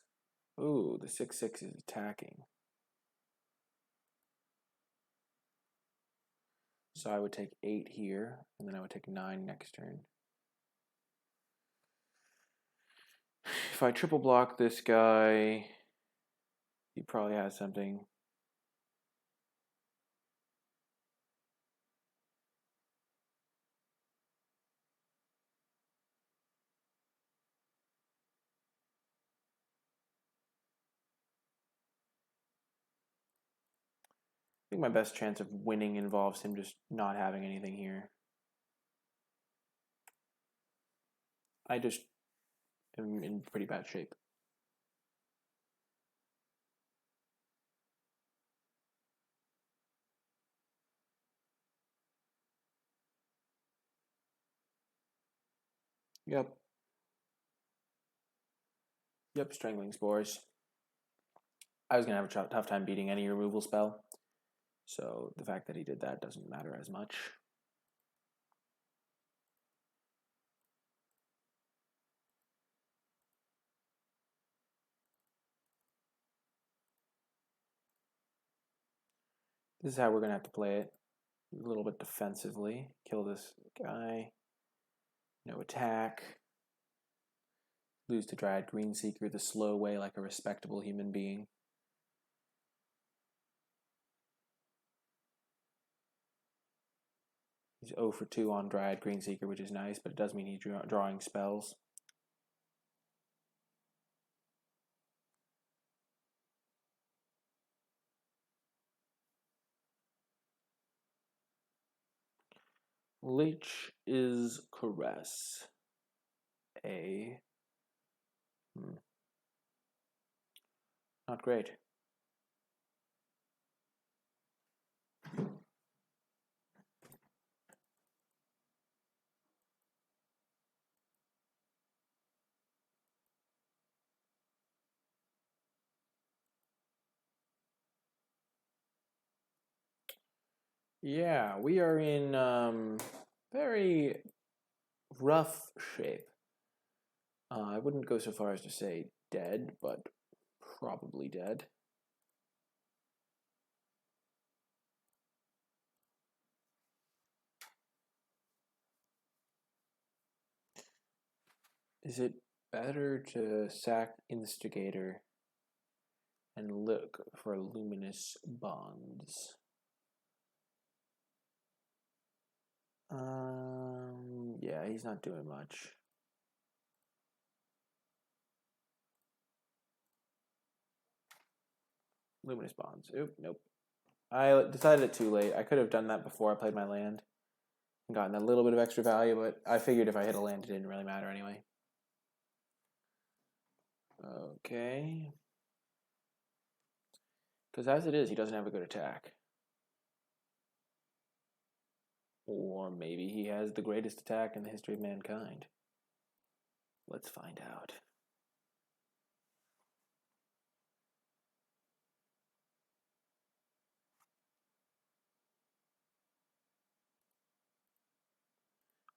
Ooh, the 6/6 is attacking. So I would take 8 here, and then I would take 9 next turn. If I triple block this guy, he probably has something. I think my best chance of winning involves him just not having anything here. I just am in pretty bad shape. Yep. Yep, Strangling Spores. I was going to have a tough time beating any removal spell. So the fact that he did that doesn't matter as much. This is how we're going to have to play it. A little bit defensively. Kill this guy. No attack. Lose to Dryad Greenseeker the slow way like a respectable human being. He's 0 for 2 on Dryad Greenseeker, which is nice, but it does mean he's drawing spells. Leech is Caress. Not great. Yeah, we are in very rough shape. I wouldn't go so far as to say dead, but probably dead. Is it better to sack Instigator and look for Luminous Bonds? Yeah, he's not doing much. Luminous Bonds. Oop, nope. I decided it too late. I could have done that before I played my land and gotten a little bit of extra value, but I figured if I hit a land, it didn't really matter anyway. Okay. Because as it is, he doesn't have a good attack. Or maybe he has the greatest attack in the history of mankind. Let's find out.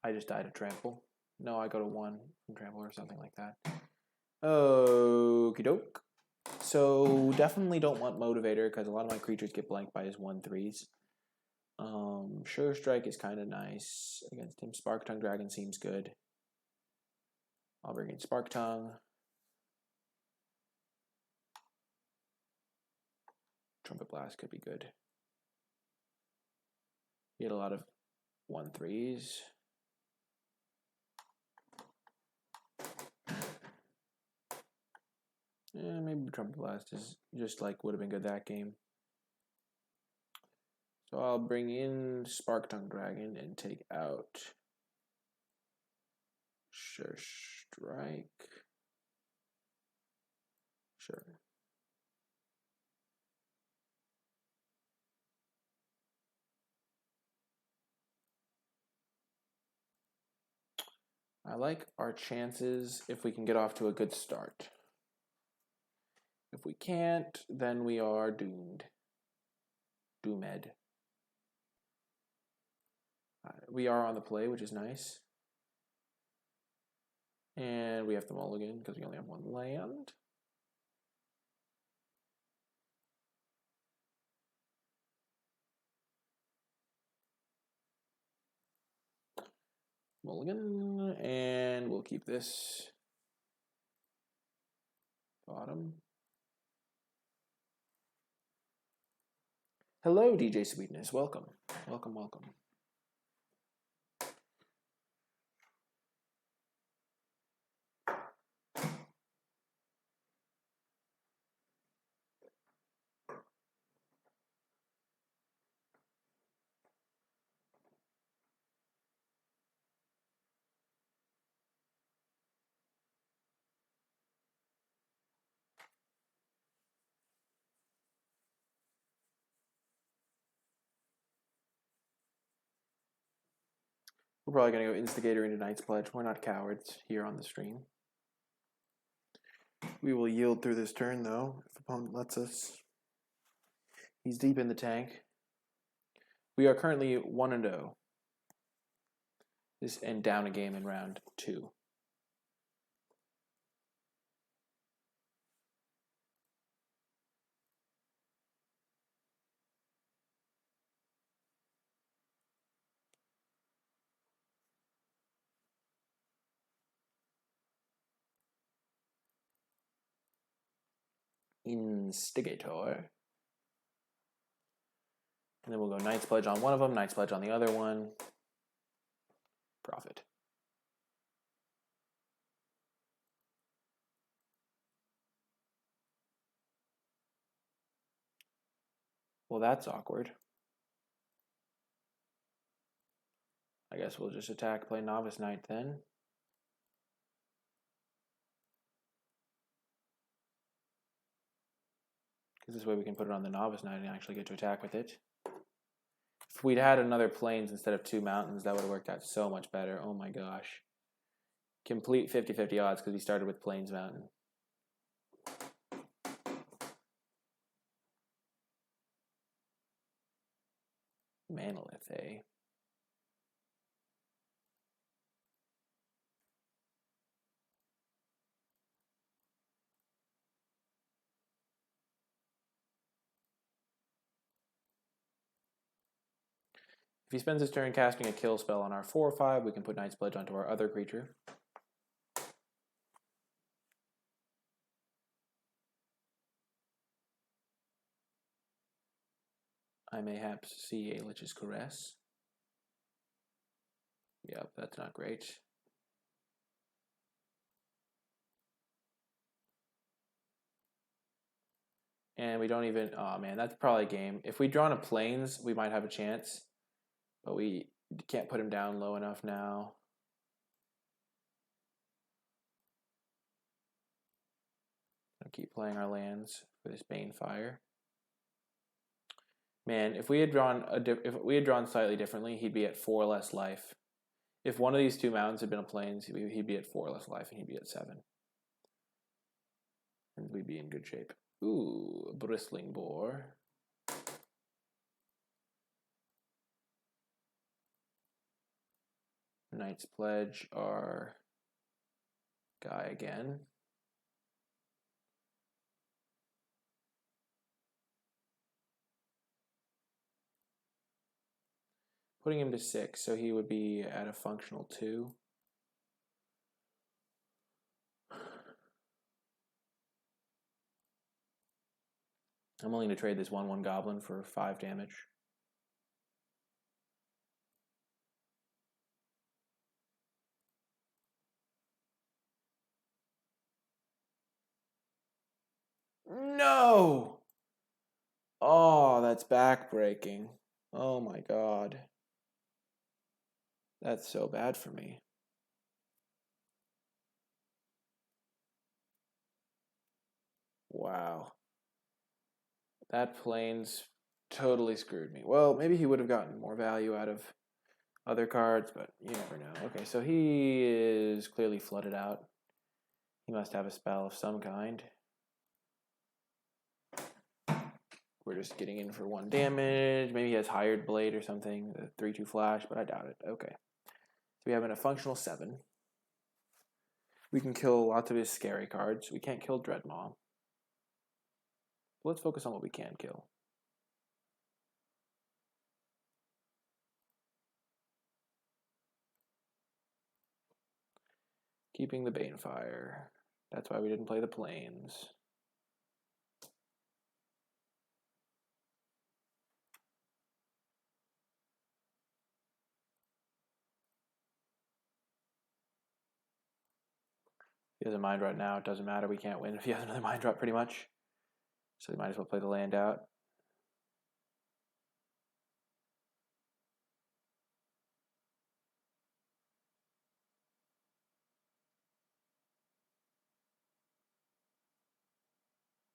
I just died of trample. No, I go to 1 from trample or something like that. Okie doke. So definitely don't want Motivator because a lot of my creatures get blanked by his 1/3s. Sure Strike is kind of nice against him. Spark Tongue Dragon seems good. I'll bring in Spark Tongue. Trumpet Blast could be good. He had a lot of 1/3s. Yeah, maybe Trumpet Blast is just like would have been good that game. So I'll bring in Spark Tongue Dragon and take out Sure Strike. Sure. I like our chances if we can get off to a good start. If we can't, then we are doomed. Doomed. We are on the play, which is nice. And we have to mulligan because we only have 1 land. Mulligan, and we'll keep this bottom. Hello, DJ Sweetness. Welcome. Welcome, welcome. We're probably going to go Instigator into Knight's Pledge. We're not cowards here on the stream. We will yield through this turn, though, if opponent lets us. He's deep in the tank. We are currently 1-0. And down a game in round 2. Instigator. And then we'll go Knight's Pledge on one of them, Knight's Pledge on the other one. Profit. Well, that's awkward. I guess we'll just attack, play Novice Knight then. Because this way we can put it on the Novice Knight and actually get to attack with it. If we'd had another plains instead of 2 mountains, that would have worked out so much better. Oh my gosh. Complete 50-50 odds because we started with Plains Mountain. Manolith, eh? If he spends his turn casting a kill spell on our 4/5, we can put Knight's Pledge onto our other creature. I mayhaps see a Lich's Caress. Yep, that's not great. And we don't even, oh man, that's probably a game. If we'd drawn a Plains, we might have a chance. But we can't put him down low enough now. I'll keep playing our lands for this Banefire. Man, if we had drawn slightly differently, he'd be at 4 less life. If one of these two mountains had been a plains, he'd be at 4 less life, and he'd be at 7. And we'd be in good shape. Ooh, a bristling boar. Knight's Pledge our guy again. Putting him to 6, so he would be at a functional 2. I'm willing to trade this 1/1 goblin for 5 damage. No! Oh, that's backbreaking. Oh my god. That's so bad for me. Wow. That plains totally screwed me. Well, maybe he would have gotten more value out of other cards, but you never know. Okay, so he is clearly flooded out. He must have a spell of some kind. We're just getting in for 1 damage. Maybe he has Hired Blade or something. The 3/2 flash, but I doubt it. Okay. So we have a functional 7. We can kill lots of his scary cards. We can't kill Dreadmaw. Let's focus on what we can kill. Keeping the Banefire. That's why we didn't play the Plains. If he has a Mind Rot now, it doesn't matter. We can't win if he has another Mind Rot, pretty much. So we might as well play the land out.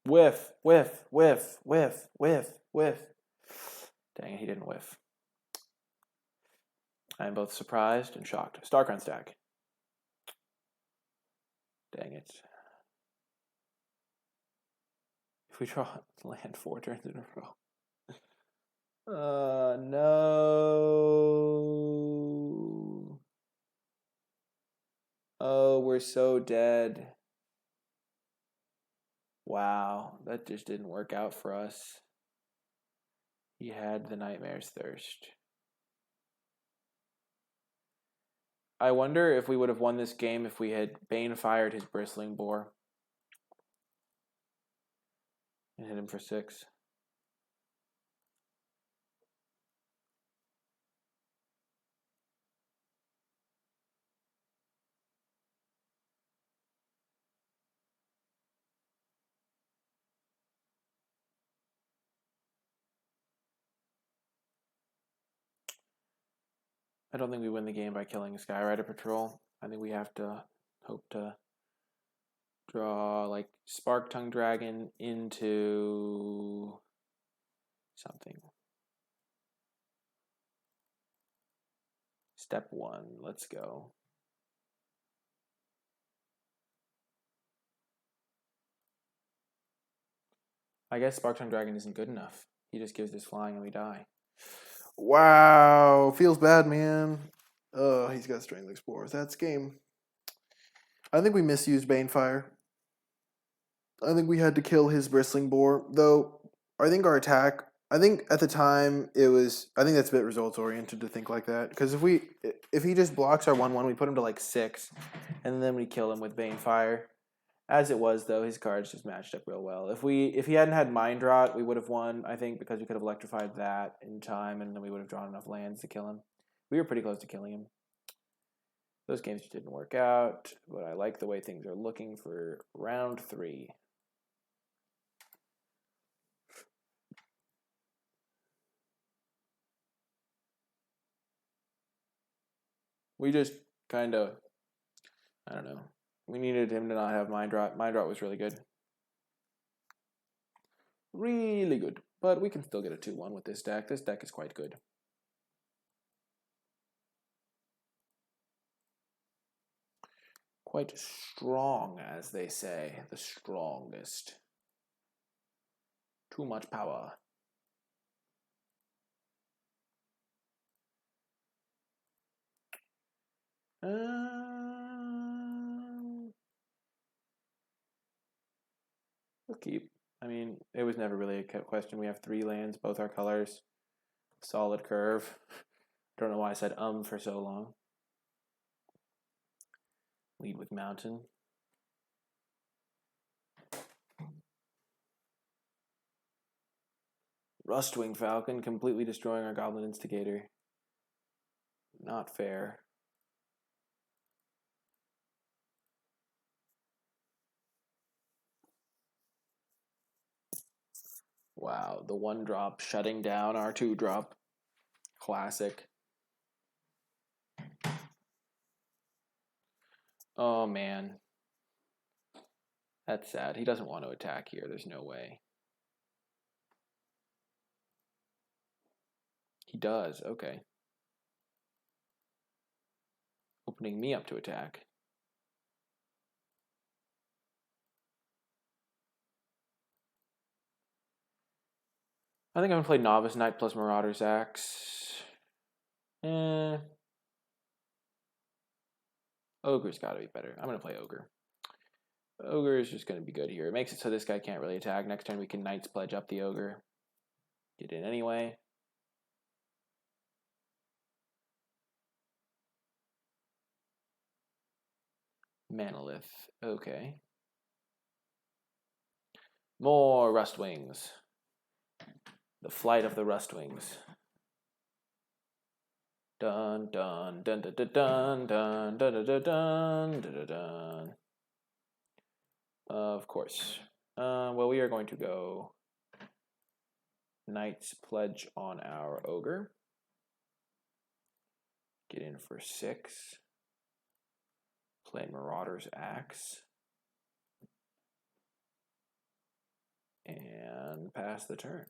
Whiff, whiff, whiff, whiff, whiff, whiff. Dang it, he didn't whiff. I am both surprised and shocked. Starcrown stack. Dang it. If we draw land 4 turns in a row. No. Oh, we're so dead. Wow, that just didn't work out for us. He had the Nightmare's Thirst. I wonder if we would have won this game if we had Bane-fired his Bristling Boar. And hit him for 6. I don't think we win the game by killing Skyrider Patrol. I think we have to hope to draw like Spark Tongue Dragon into something. Step 1, let's go. I guess Spark Tongue Dragon isn't good enough. He just gives this flying and we die. Wow, feels bad, man. Oh, he's got Strength Explorers. That's game. I think we misused Banefire. I think we had to kill his Bristling Boar, though. I think our attack. I think at the time it was. I think that's a bit results oriented to think like that. Because if he just blocks our 1/1, we put him to like 6, and then we kill him with Banefire. As it was, though, his cards just matched up real well. If he hadn't had Mind Rot, we would have won, I think, because we could have electrified that in time, and then we would have drawn enough lands to kill him. We were pretty close to killing him. Those games just didn't work out, but I like the way things are looking for round 3. We just kind of, I don't know. We needed him to not have Mind Rot. Mind Rot was really good. Really good. but we can still get a 2-1 with this deck. This deck is quite good. Quite strong, as they say. The strongest. Too much power. We'll keep. I mean, it was never really a question. We have 3 lands, both our colors. Solid curve. Don't know why I said for so long. Lead with mountain. Rustwing Falcon completely destroying our Goblin Instigator. Not fair. Wow, the 1-drop shutting down our 2-drop. Classic. Oh man. That's sad. He doesn't want to attack here. There's no way. He does. Okay. Opening me up to attack. I think I'm going to play Novice Knight plus Marauder's Axe. Ogre's got to be better. I'm going to play Ogre. Ogre is just going to be good here. It makes it so this guy can't really attack. Next turn we can Knight's Pledge up the Ogre. Get in anyway. Manolith. Okay. More Rustwings. The flight of the Rustwings. Dun dun dun dun dun dun dun dun dun dun dun dun. Of course. Well, we are going to go Knight's Pledge on our Ogre. Get in for 6. Play Marauder's Axe. And pass the turn.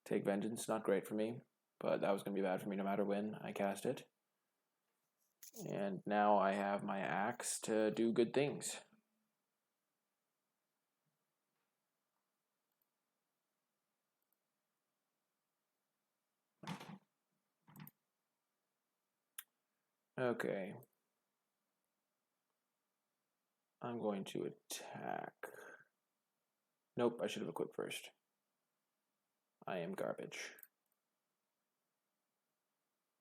Take Vengeance, not great for me, but that was going to be bad for me no matter when I cast it. And now I have my axe to do good things. Okay. I'm going to attack. Nope, I should have equipped first. I am garbage.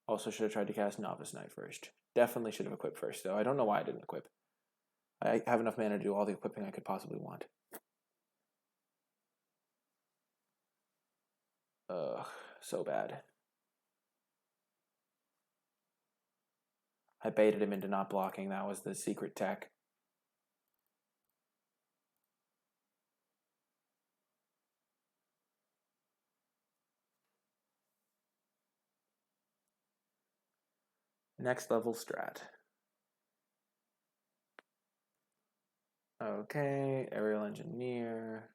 Also should have tried to cast Novice Knight first. Definitely should have equipped first, though. I don't know why I didn't equip. I have enough mana to do all the equipping I could possibly want. Ugh, so bad. I baited him into not blocking. That was the secret tech. Next level strat. Okay, Aerial Engineer.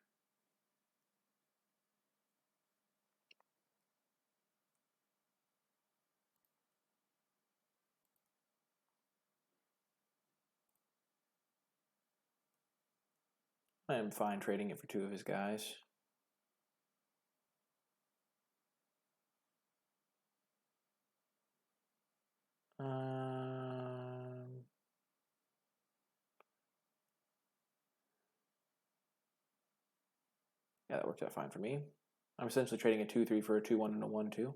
I am fine trading it for 2 of his guys. Yeah, that works out fine for me. I'm essentially trading a 2-3 for a 2-1 and a 1-2.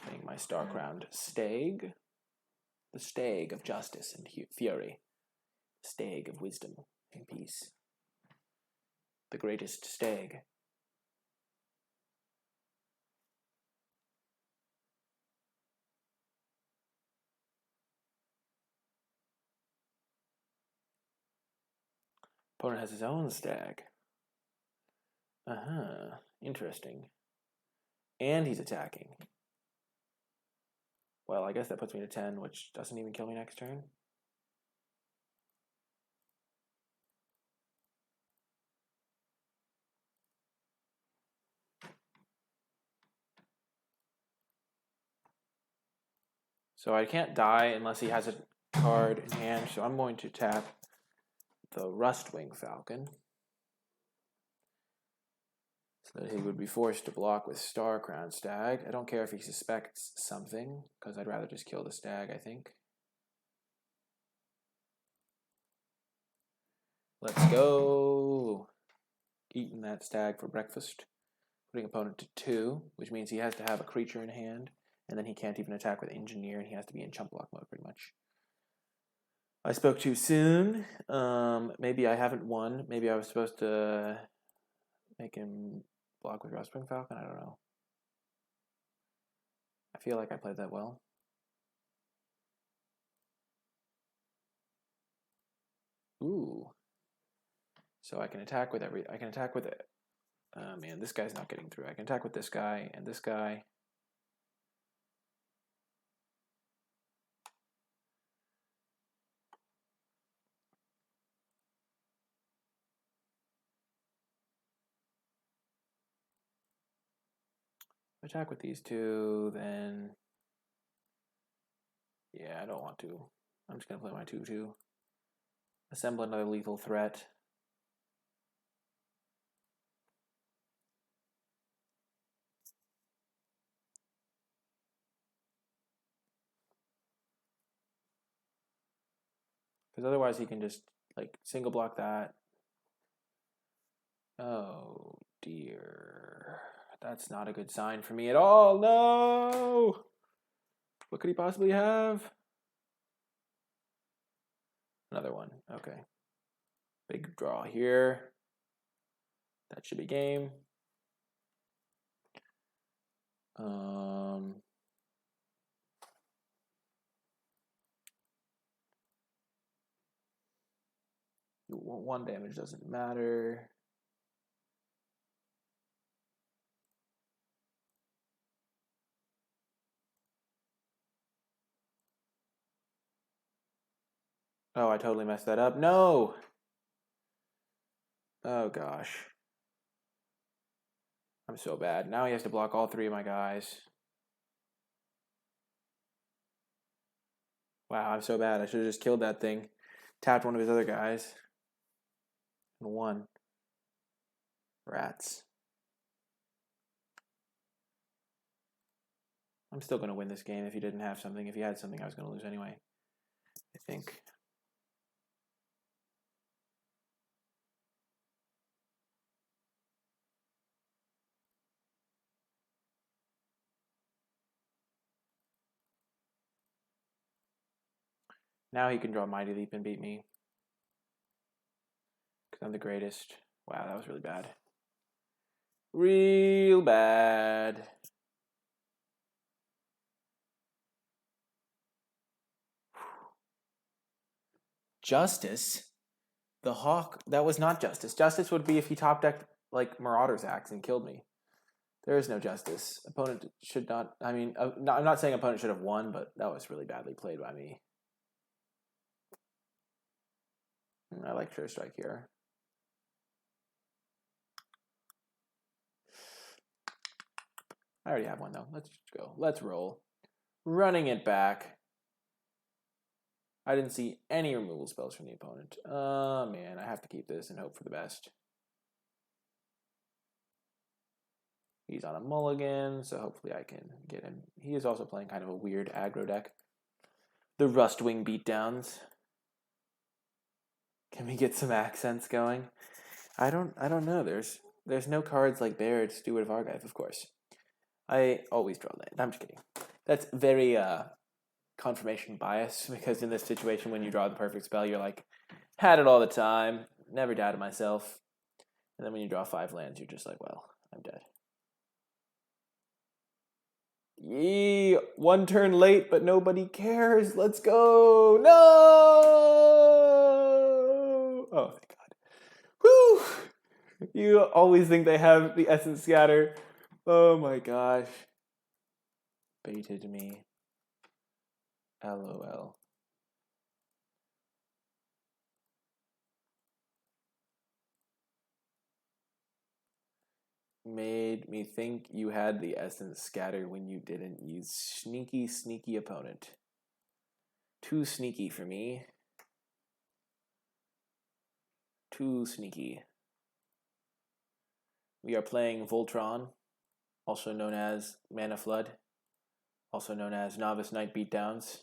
Playing my star-crowned Stag. The Stag of Justice and Fury. Stag of Wisdom and Peace. The greatest Stag. Opponent has his own Stag. Interesting. And he's attacking. Well, I guess that puts me to 10, which doesn't even kill me next turn. So I can't die unless he has a card in hand, so I'm going to tap the Rustwing Falcon. So that he would be forced to block with Star Crown Stag. I don't care if he suspects something, because I'd rather just kill the stag, I think. Let's go. Eating that stag for breakfast. Putting opponent to 2, which means he has to have a creature in hand, and then he can't even attack with Engineer, and he has to be in chump block mode pretty much. I spoke too soon. Maybe I haven't won. Maybe I was supposed to make him block with Rustwing Falcon. I don't know. I feel like I played that well. Ooh. So I can attack with I can attack with it. Oh man, this guy's not getting through. I can attack with this guy and this guy. Attack with these two, then yeah, I don't want to. I'm just gonna play my 2/2. Assemble another lethal threat. Because otherwise he can just like single block that. Oh dear. That's not a good sign for me at all. No! What could he possibly have? Another one. Okay. Big draw here. That should be game. One damage doesn't matter. Oh, I totally messed that up. No! Oh gosh. I'm so bad. Now he has to block all 3 of my guys. Wow, I'm so bad. I should have just killed that thing. Tapped one of his other guys. And won. Rats. I'm still going to win this game if he didn't have something. If he had something, I was going to lose anyway. I think. Now he can draw Mighty Leap and beat me. Because I'm the greatest. Wow, that was really bad. Real bad. Justice? The Hawk? That was not Justice. Justice would be if he top decked like Marauder's Axe and killed me. There is no Justice. Opponent should not. I mean, I'm not saying opponent should have won, but that was really badly played by me. I like Sure Strike here. I already have one though. Let's go. Let's roll. Running it back. I didn't see any removal spells from the opponent. Oh man, I have to keep this and hope for the best. He's on a mulligan, so hopefully I can get him. He is also playing kind of a weird aggro deck. The Rustwing beatdowns. Can we get some accents going? I don't know. There's no cards like Baird, Steward of Argive, of course. I always draw land. I'm just kidding. That's very confirmation bias, because in this situation when you draw the perfect spell, you're like, had it all the time, never doubted myself. And then when you draw 5 lands, you're just like, well, I'm dead. Yee, 1 turn late, but nobody cares. Let's go. No! Oh, thank God. Whew! You always think they have the Essence Scatter. Oh my gosh. Baited me. LOL. Made me think you had the essence scatter when you didn't. You sneaky, sneaky opponent. Too sneaky for me. Too sneaky. We are playing Voltron, also known as Mana Flood, also known as Novice Knight Beatdowns.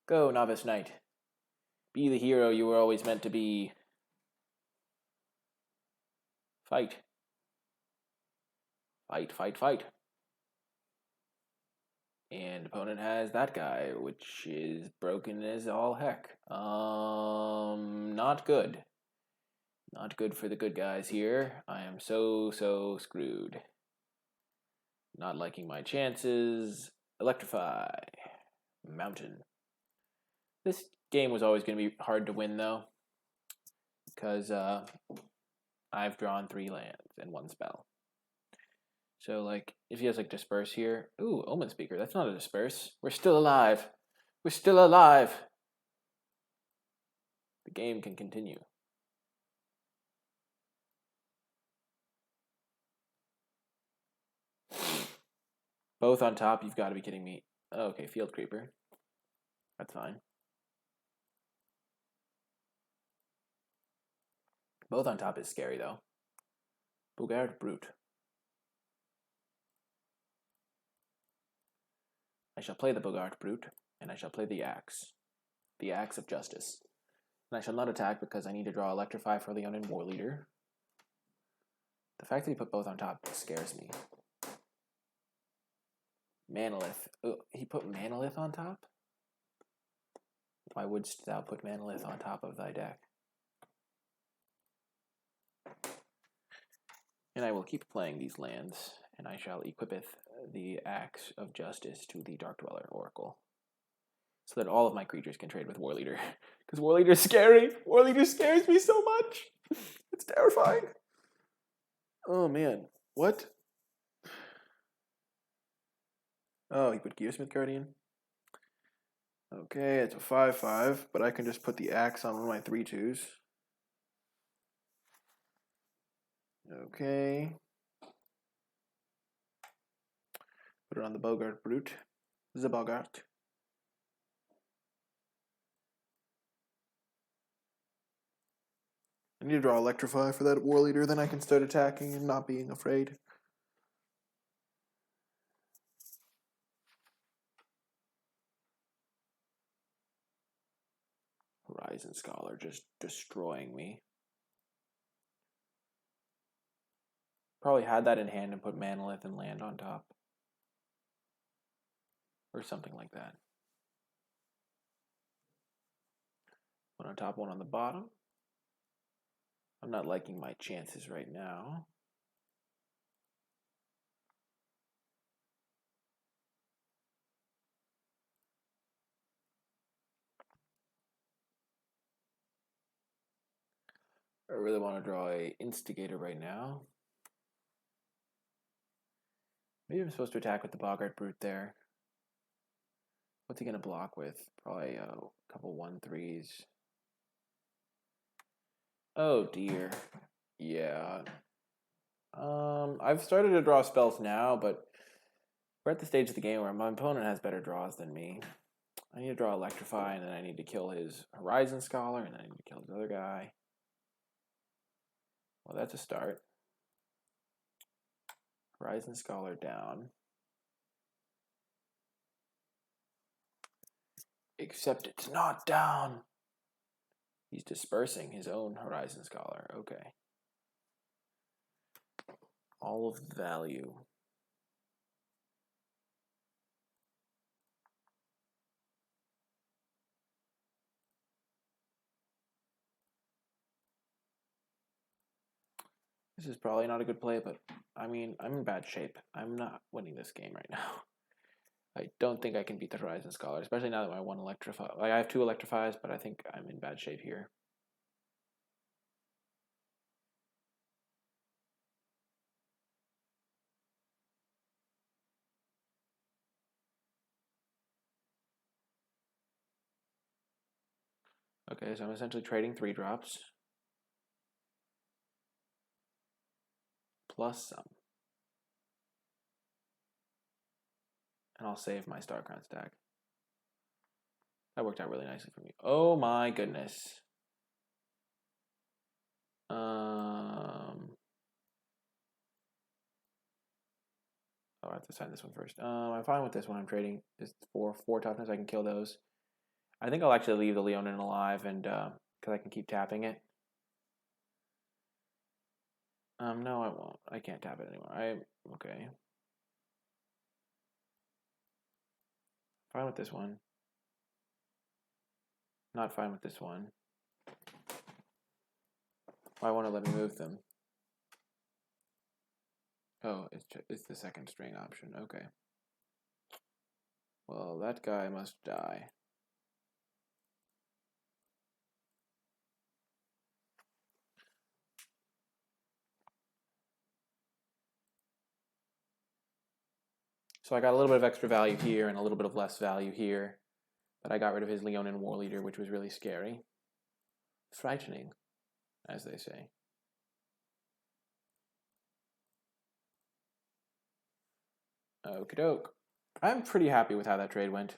Go, Novice Knight. Be the hero you were always meant to be. Fight. Fight, fight, fight. And opponent has that guy, which is broken as all heck. Not good. Not good for the good guys here. I am so screwed. Not liking my chances. Electrify. Mountain. This game was always going to be hard to win, though, because I've drawn 3 lands and 1 spell. So, like, if he has, like, Disperse here... Ooh, Omen Speaker. That's not a Disperse. We're still alive. We're still alive. The game can continue. Both on top? You've got to be kidding me. Oh, okay, Field Creeper. That's fine. Both on top is scary, though. Boggart Brute. I shall play the Boggart Brute, and I shall play the Axe. The Axe of Justice. And I shall not attack because I need to draw Electrify for Leonin War Leader. The fact that he put both on top scares me. Manalith. Oh, he put Manalith on top? Why wouldst thou put Manalith on top of thy deck? And I will keep playing these lands, and I shall equipeth the Axe of Justice to the Dark Dweller Oracle, so that all of my creatures can trade with War Leader. Because War Leader is scary! War Leader scares me so much! It's terrifying! Oh man, what? Oh, he put Gearsmith Guardian? Okay, it's a 5/5, but I can just put the Axe on one of my 3/2s. Okay. Put it on the Boggart Brute. The Boggart. I need to draw Electrify for that War Leader, then I can start attacking and not being afraid. Horizon Scholar just destroying me. Probably had that in hand and put Manalith and land on top. Or something like that. One on top, one on the bottom. I'm not liking my chances right now. I really want to draw a Instigator right now. Maybe I'm supposed to attack with the Boggart Brute there. What's he going to block with? Probably a couple 1/3s. Oh dear. Yeah. I've started to draw spells now, but we're at the stage of the game where my opponent has better draws than me. I need to draw Electrify, and then I need to kill his Horizon Scholar, and then I need to kill his other guy. Well, that's a start. Horizon Scholar down. Except it's not down. He's dispersing his own Horizon Scholar. Okay. All of value. This is probably not a good play, but I mean, I'm in bad shape. I'm not winning this game right now. I don't think I can beat the Horizon Scholar, especially now that I won Electrify. Like, I have 2 Electrifies, but I think I'm in bad shape here. Okay, so I'm essentially trading 3 drops. Plus some. And I'll save my Star Crown stack. That worked out really nicely for me. Oh my goodness. Oh, I have to sign this one first. I'm fine with this one. I'm trading is for 4 toughness. I can kill those. I think I'll actually leave the Leonin alive, and because I can keep tapping it. No, I won't. I can't tap it anymore. Okay. Fine with this one. Not fine with this one. Why won't it let me move them? Oh, it's the second string option. Okay. Well, that guy must die. So I got a little bit of extra value here and a little bit of less value here. But I got rid of his Leonin War Leader, which was really scary. Frightening, as they say. Okie doke. I'm pretty happy with how that trade went.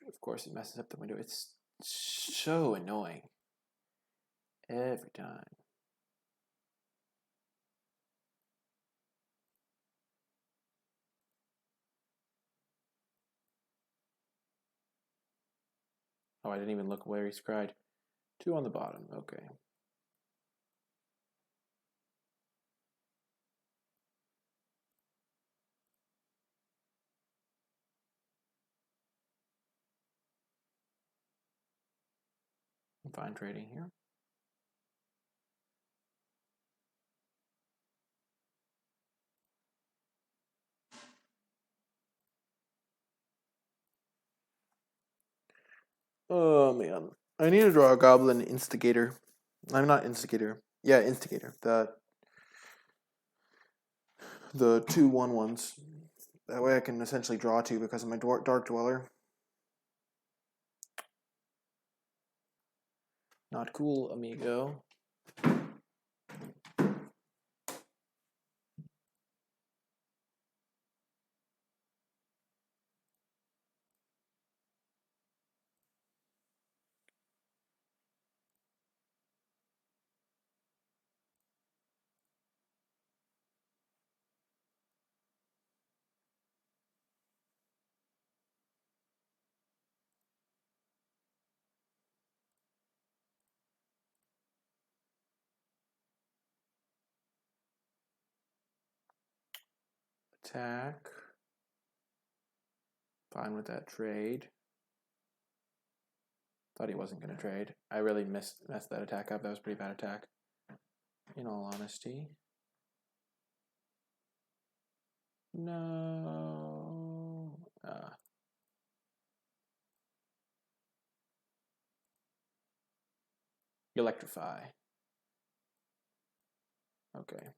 Of course, it messes up the window. It's so annoying. Every time. Oh, I didn't even look where he scried. 2 on the bottom. Okay. I'm fine trading here. Oh man, I need to draw a Goblin Instigator. I'm not Instigator. Yeah, Instigator. The 2/1/1s. That way I can essentially draw 2 because of my Dark Dweller. Not cool, amigo. Attack. Fine with that trade. Thought he wasn't going to trade. I really messed that attack up. That was a pretty bad attack, in all honesty. No. Electrify. Okay.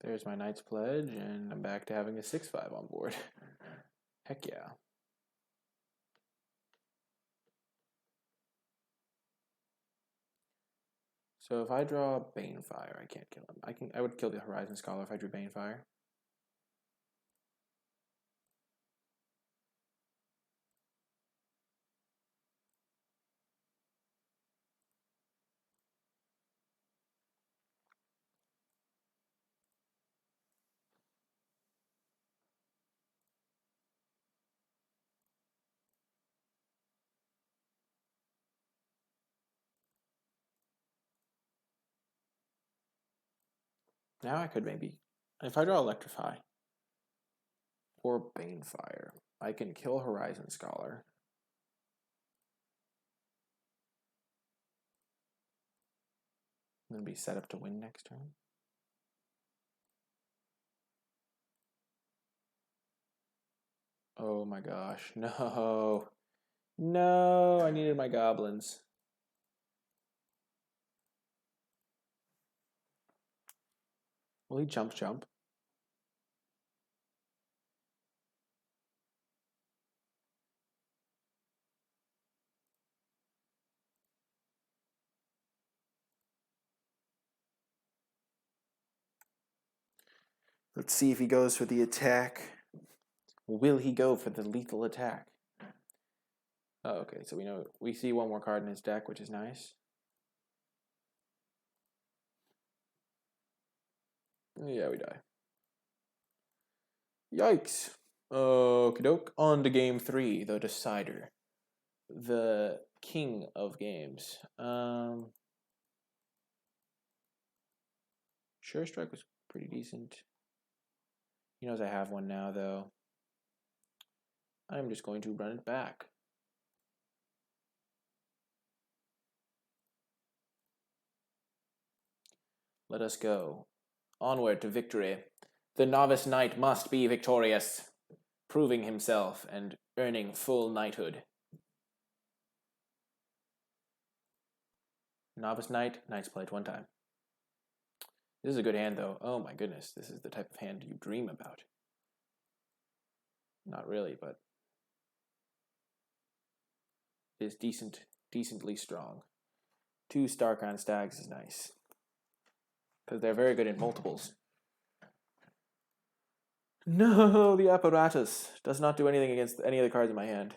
There's my Knight's Pledge, and I'm back to having a 6/5 on board. Heck yeah. So if I draw Banefire, I can't kill him. I would kill the Horizon Scholar if I drew Banefire. Now I could maybe, if I draw Electrify or Banefire, I can kill Horizon Scholar. And then be set up to win next turn. Oh my gosh, no. No, I needed my goblins. Will he jump? Let's see if he goes for the attack. Will he go for the lethal attack? Oh, okay, so we see one more card in his deck, which is nice. Yeah, we die. Yikes. Okie doke. On to game 3, the decider. The king of games. Sure Strike was pretty decent. He knows I have one now, though. I'm just going to run it back. Let us go. Onward to victory. The Novice Knight must be victorious, proving himself and earning full knighthood. Novice Knight, Knight's played 1 time. This is a good hand, though. Oh my goodness, this is the type of hand you dream about. Not really, but it is decently strong. 2 Starcon Stags is nice, because they're very good in multiples. No, the apparatus does not do anything against any of the cards in my hand.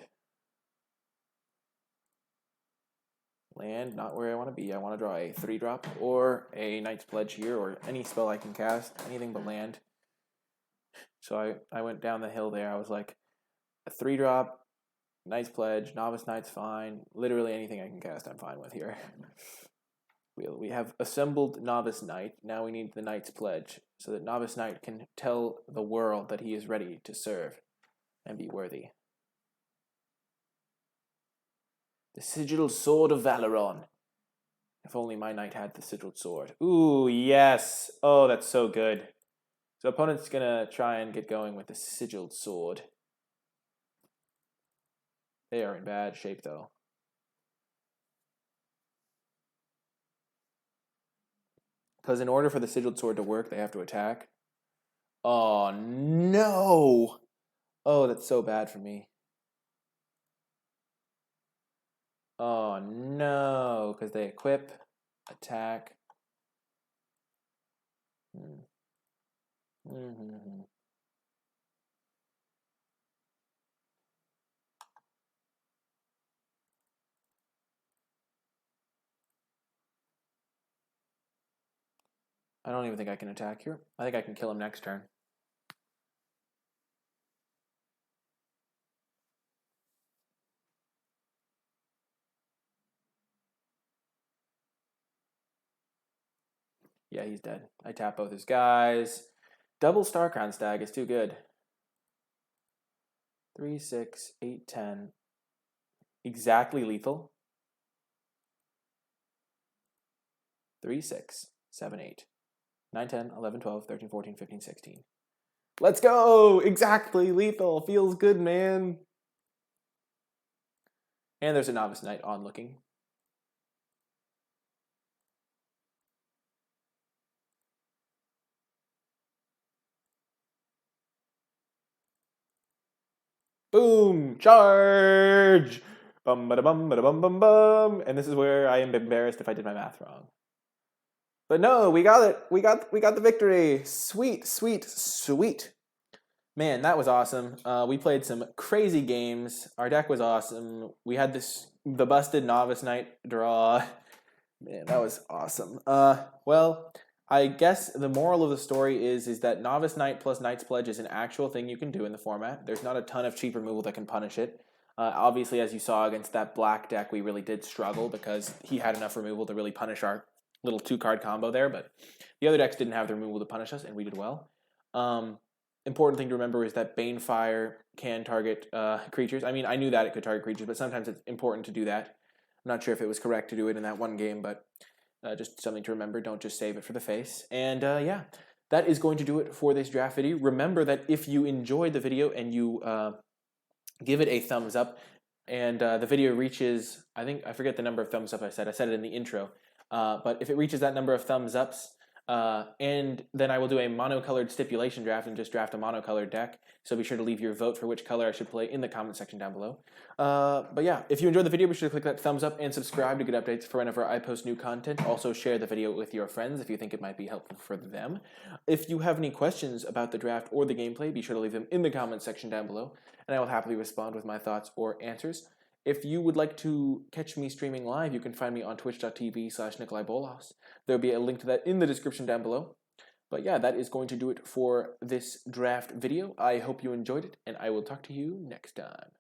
Land, not where I want to be. I want to draw a 3-drop or a Knight's Pledge here, or any spell I can cast, anything but land. So I went down the hill there. I was like, a 3-drop, Knight's Pledge, Novice Knight's fine. Literally anything I can cast, I'm fine with here. We have assembled Novice Knight. Now we need the Knight's Pledge, so that Novice Knight can tell the world that he is ready to serve and be worthy. The Sigiled Sword of Valoron. If only my knight had the Sigiled Sword. Ooh, yes. Oh, that's so good. So opponent's going to try and get going with the Sigiled Sword. They are in bad shape, though. Because in order for the Sigiled Sword to work, they have to attack. Oh, no! Oh, that's so bad for me. Oh, no, because they equip, attack. I don't even think I can attack here. I think I can kill him next turn. Yeah, he's dead. I tap both his guys. Double Starcon Stag is too good. 3, 6, 8, 10. Exactly lethal. 3, 6, 7, 8. 9, 10, 11, 12, 13, 14, 15, 16. Let's go! Exactly lethal. Feels good, man. And there's a Novice Knight on looking. Boom! Charge! Bum ba da bum ba da bum bum bum. And this is where I am embarrassed if I did my math wrong. But no, we got it. We got the victory. Sweet, sweet, sweet. Man, that was awesome. We played some crazy games. Our deck was awesome. We had the busted Novice Knight draw. Man, that was awesome. Well, I guess the moral of the story is that Novice Knight plus Knight's Pledge is an actual thing you can do in the format. There's not a ton of cheap removal that can punish it. Obviously, as you saw against that black deck, we really did struggle because he had enough removal to really punish our little 2-card combo there, but the other decks didn't have the removal to punish us, and we did well. Important thing to remember is that Banefire can target creatures. I mean, I knew that it could target creatures, but sometimes it's important to do that. I'm not sure if it was correct to do it in that one game, but just something to remember. Don't just save it for the face. And yeah, that is going to do it for this draft video. Remember that if you enjoyed the video and you give it a thumbs up, and the video reaches, I forget the number of thumbs up I said it in the intro, but if it reaches that number of thumbs ups, and then I will do a monocolored stipulation draft and just draft a monocolored deck. So be sure to leave your vote for which color I should play in the comment section down below. But yeah, if you enjoyed the video, be sure to click that thumbs up and subscribe to get updates for whenever I post new content. Also share the video with your friends if you think it might be helpful for them. If you have any questions about the draft or the gameplay, be sure to leave them in the comment section down below, and I will happily respond with my thoughts or answers. If you would like to catch me streaming live, you can find me on twitch.tv/NicolaiBolas. There will be a link to that in the description down below. But yeah, that is going to do it for this draft video. I hope you enjoyed it, and I will talk to you next time.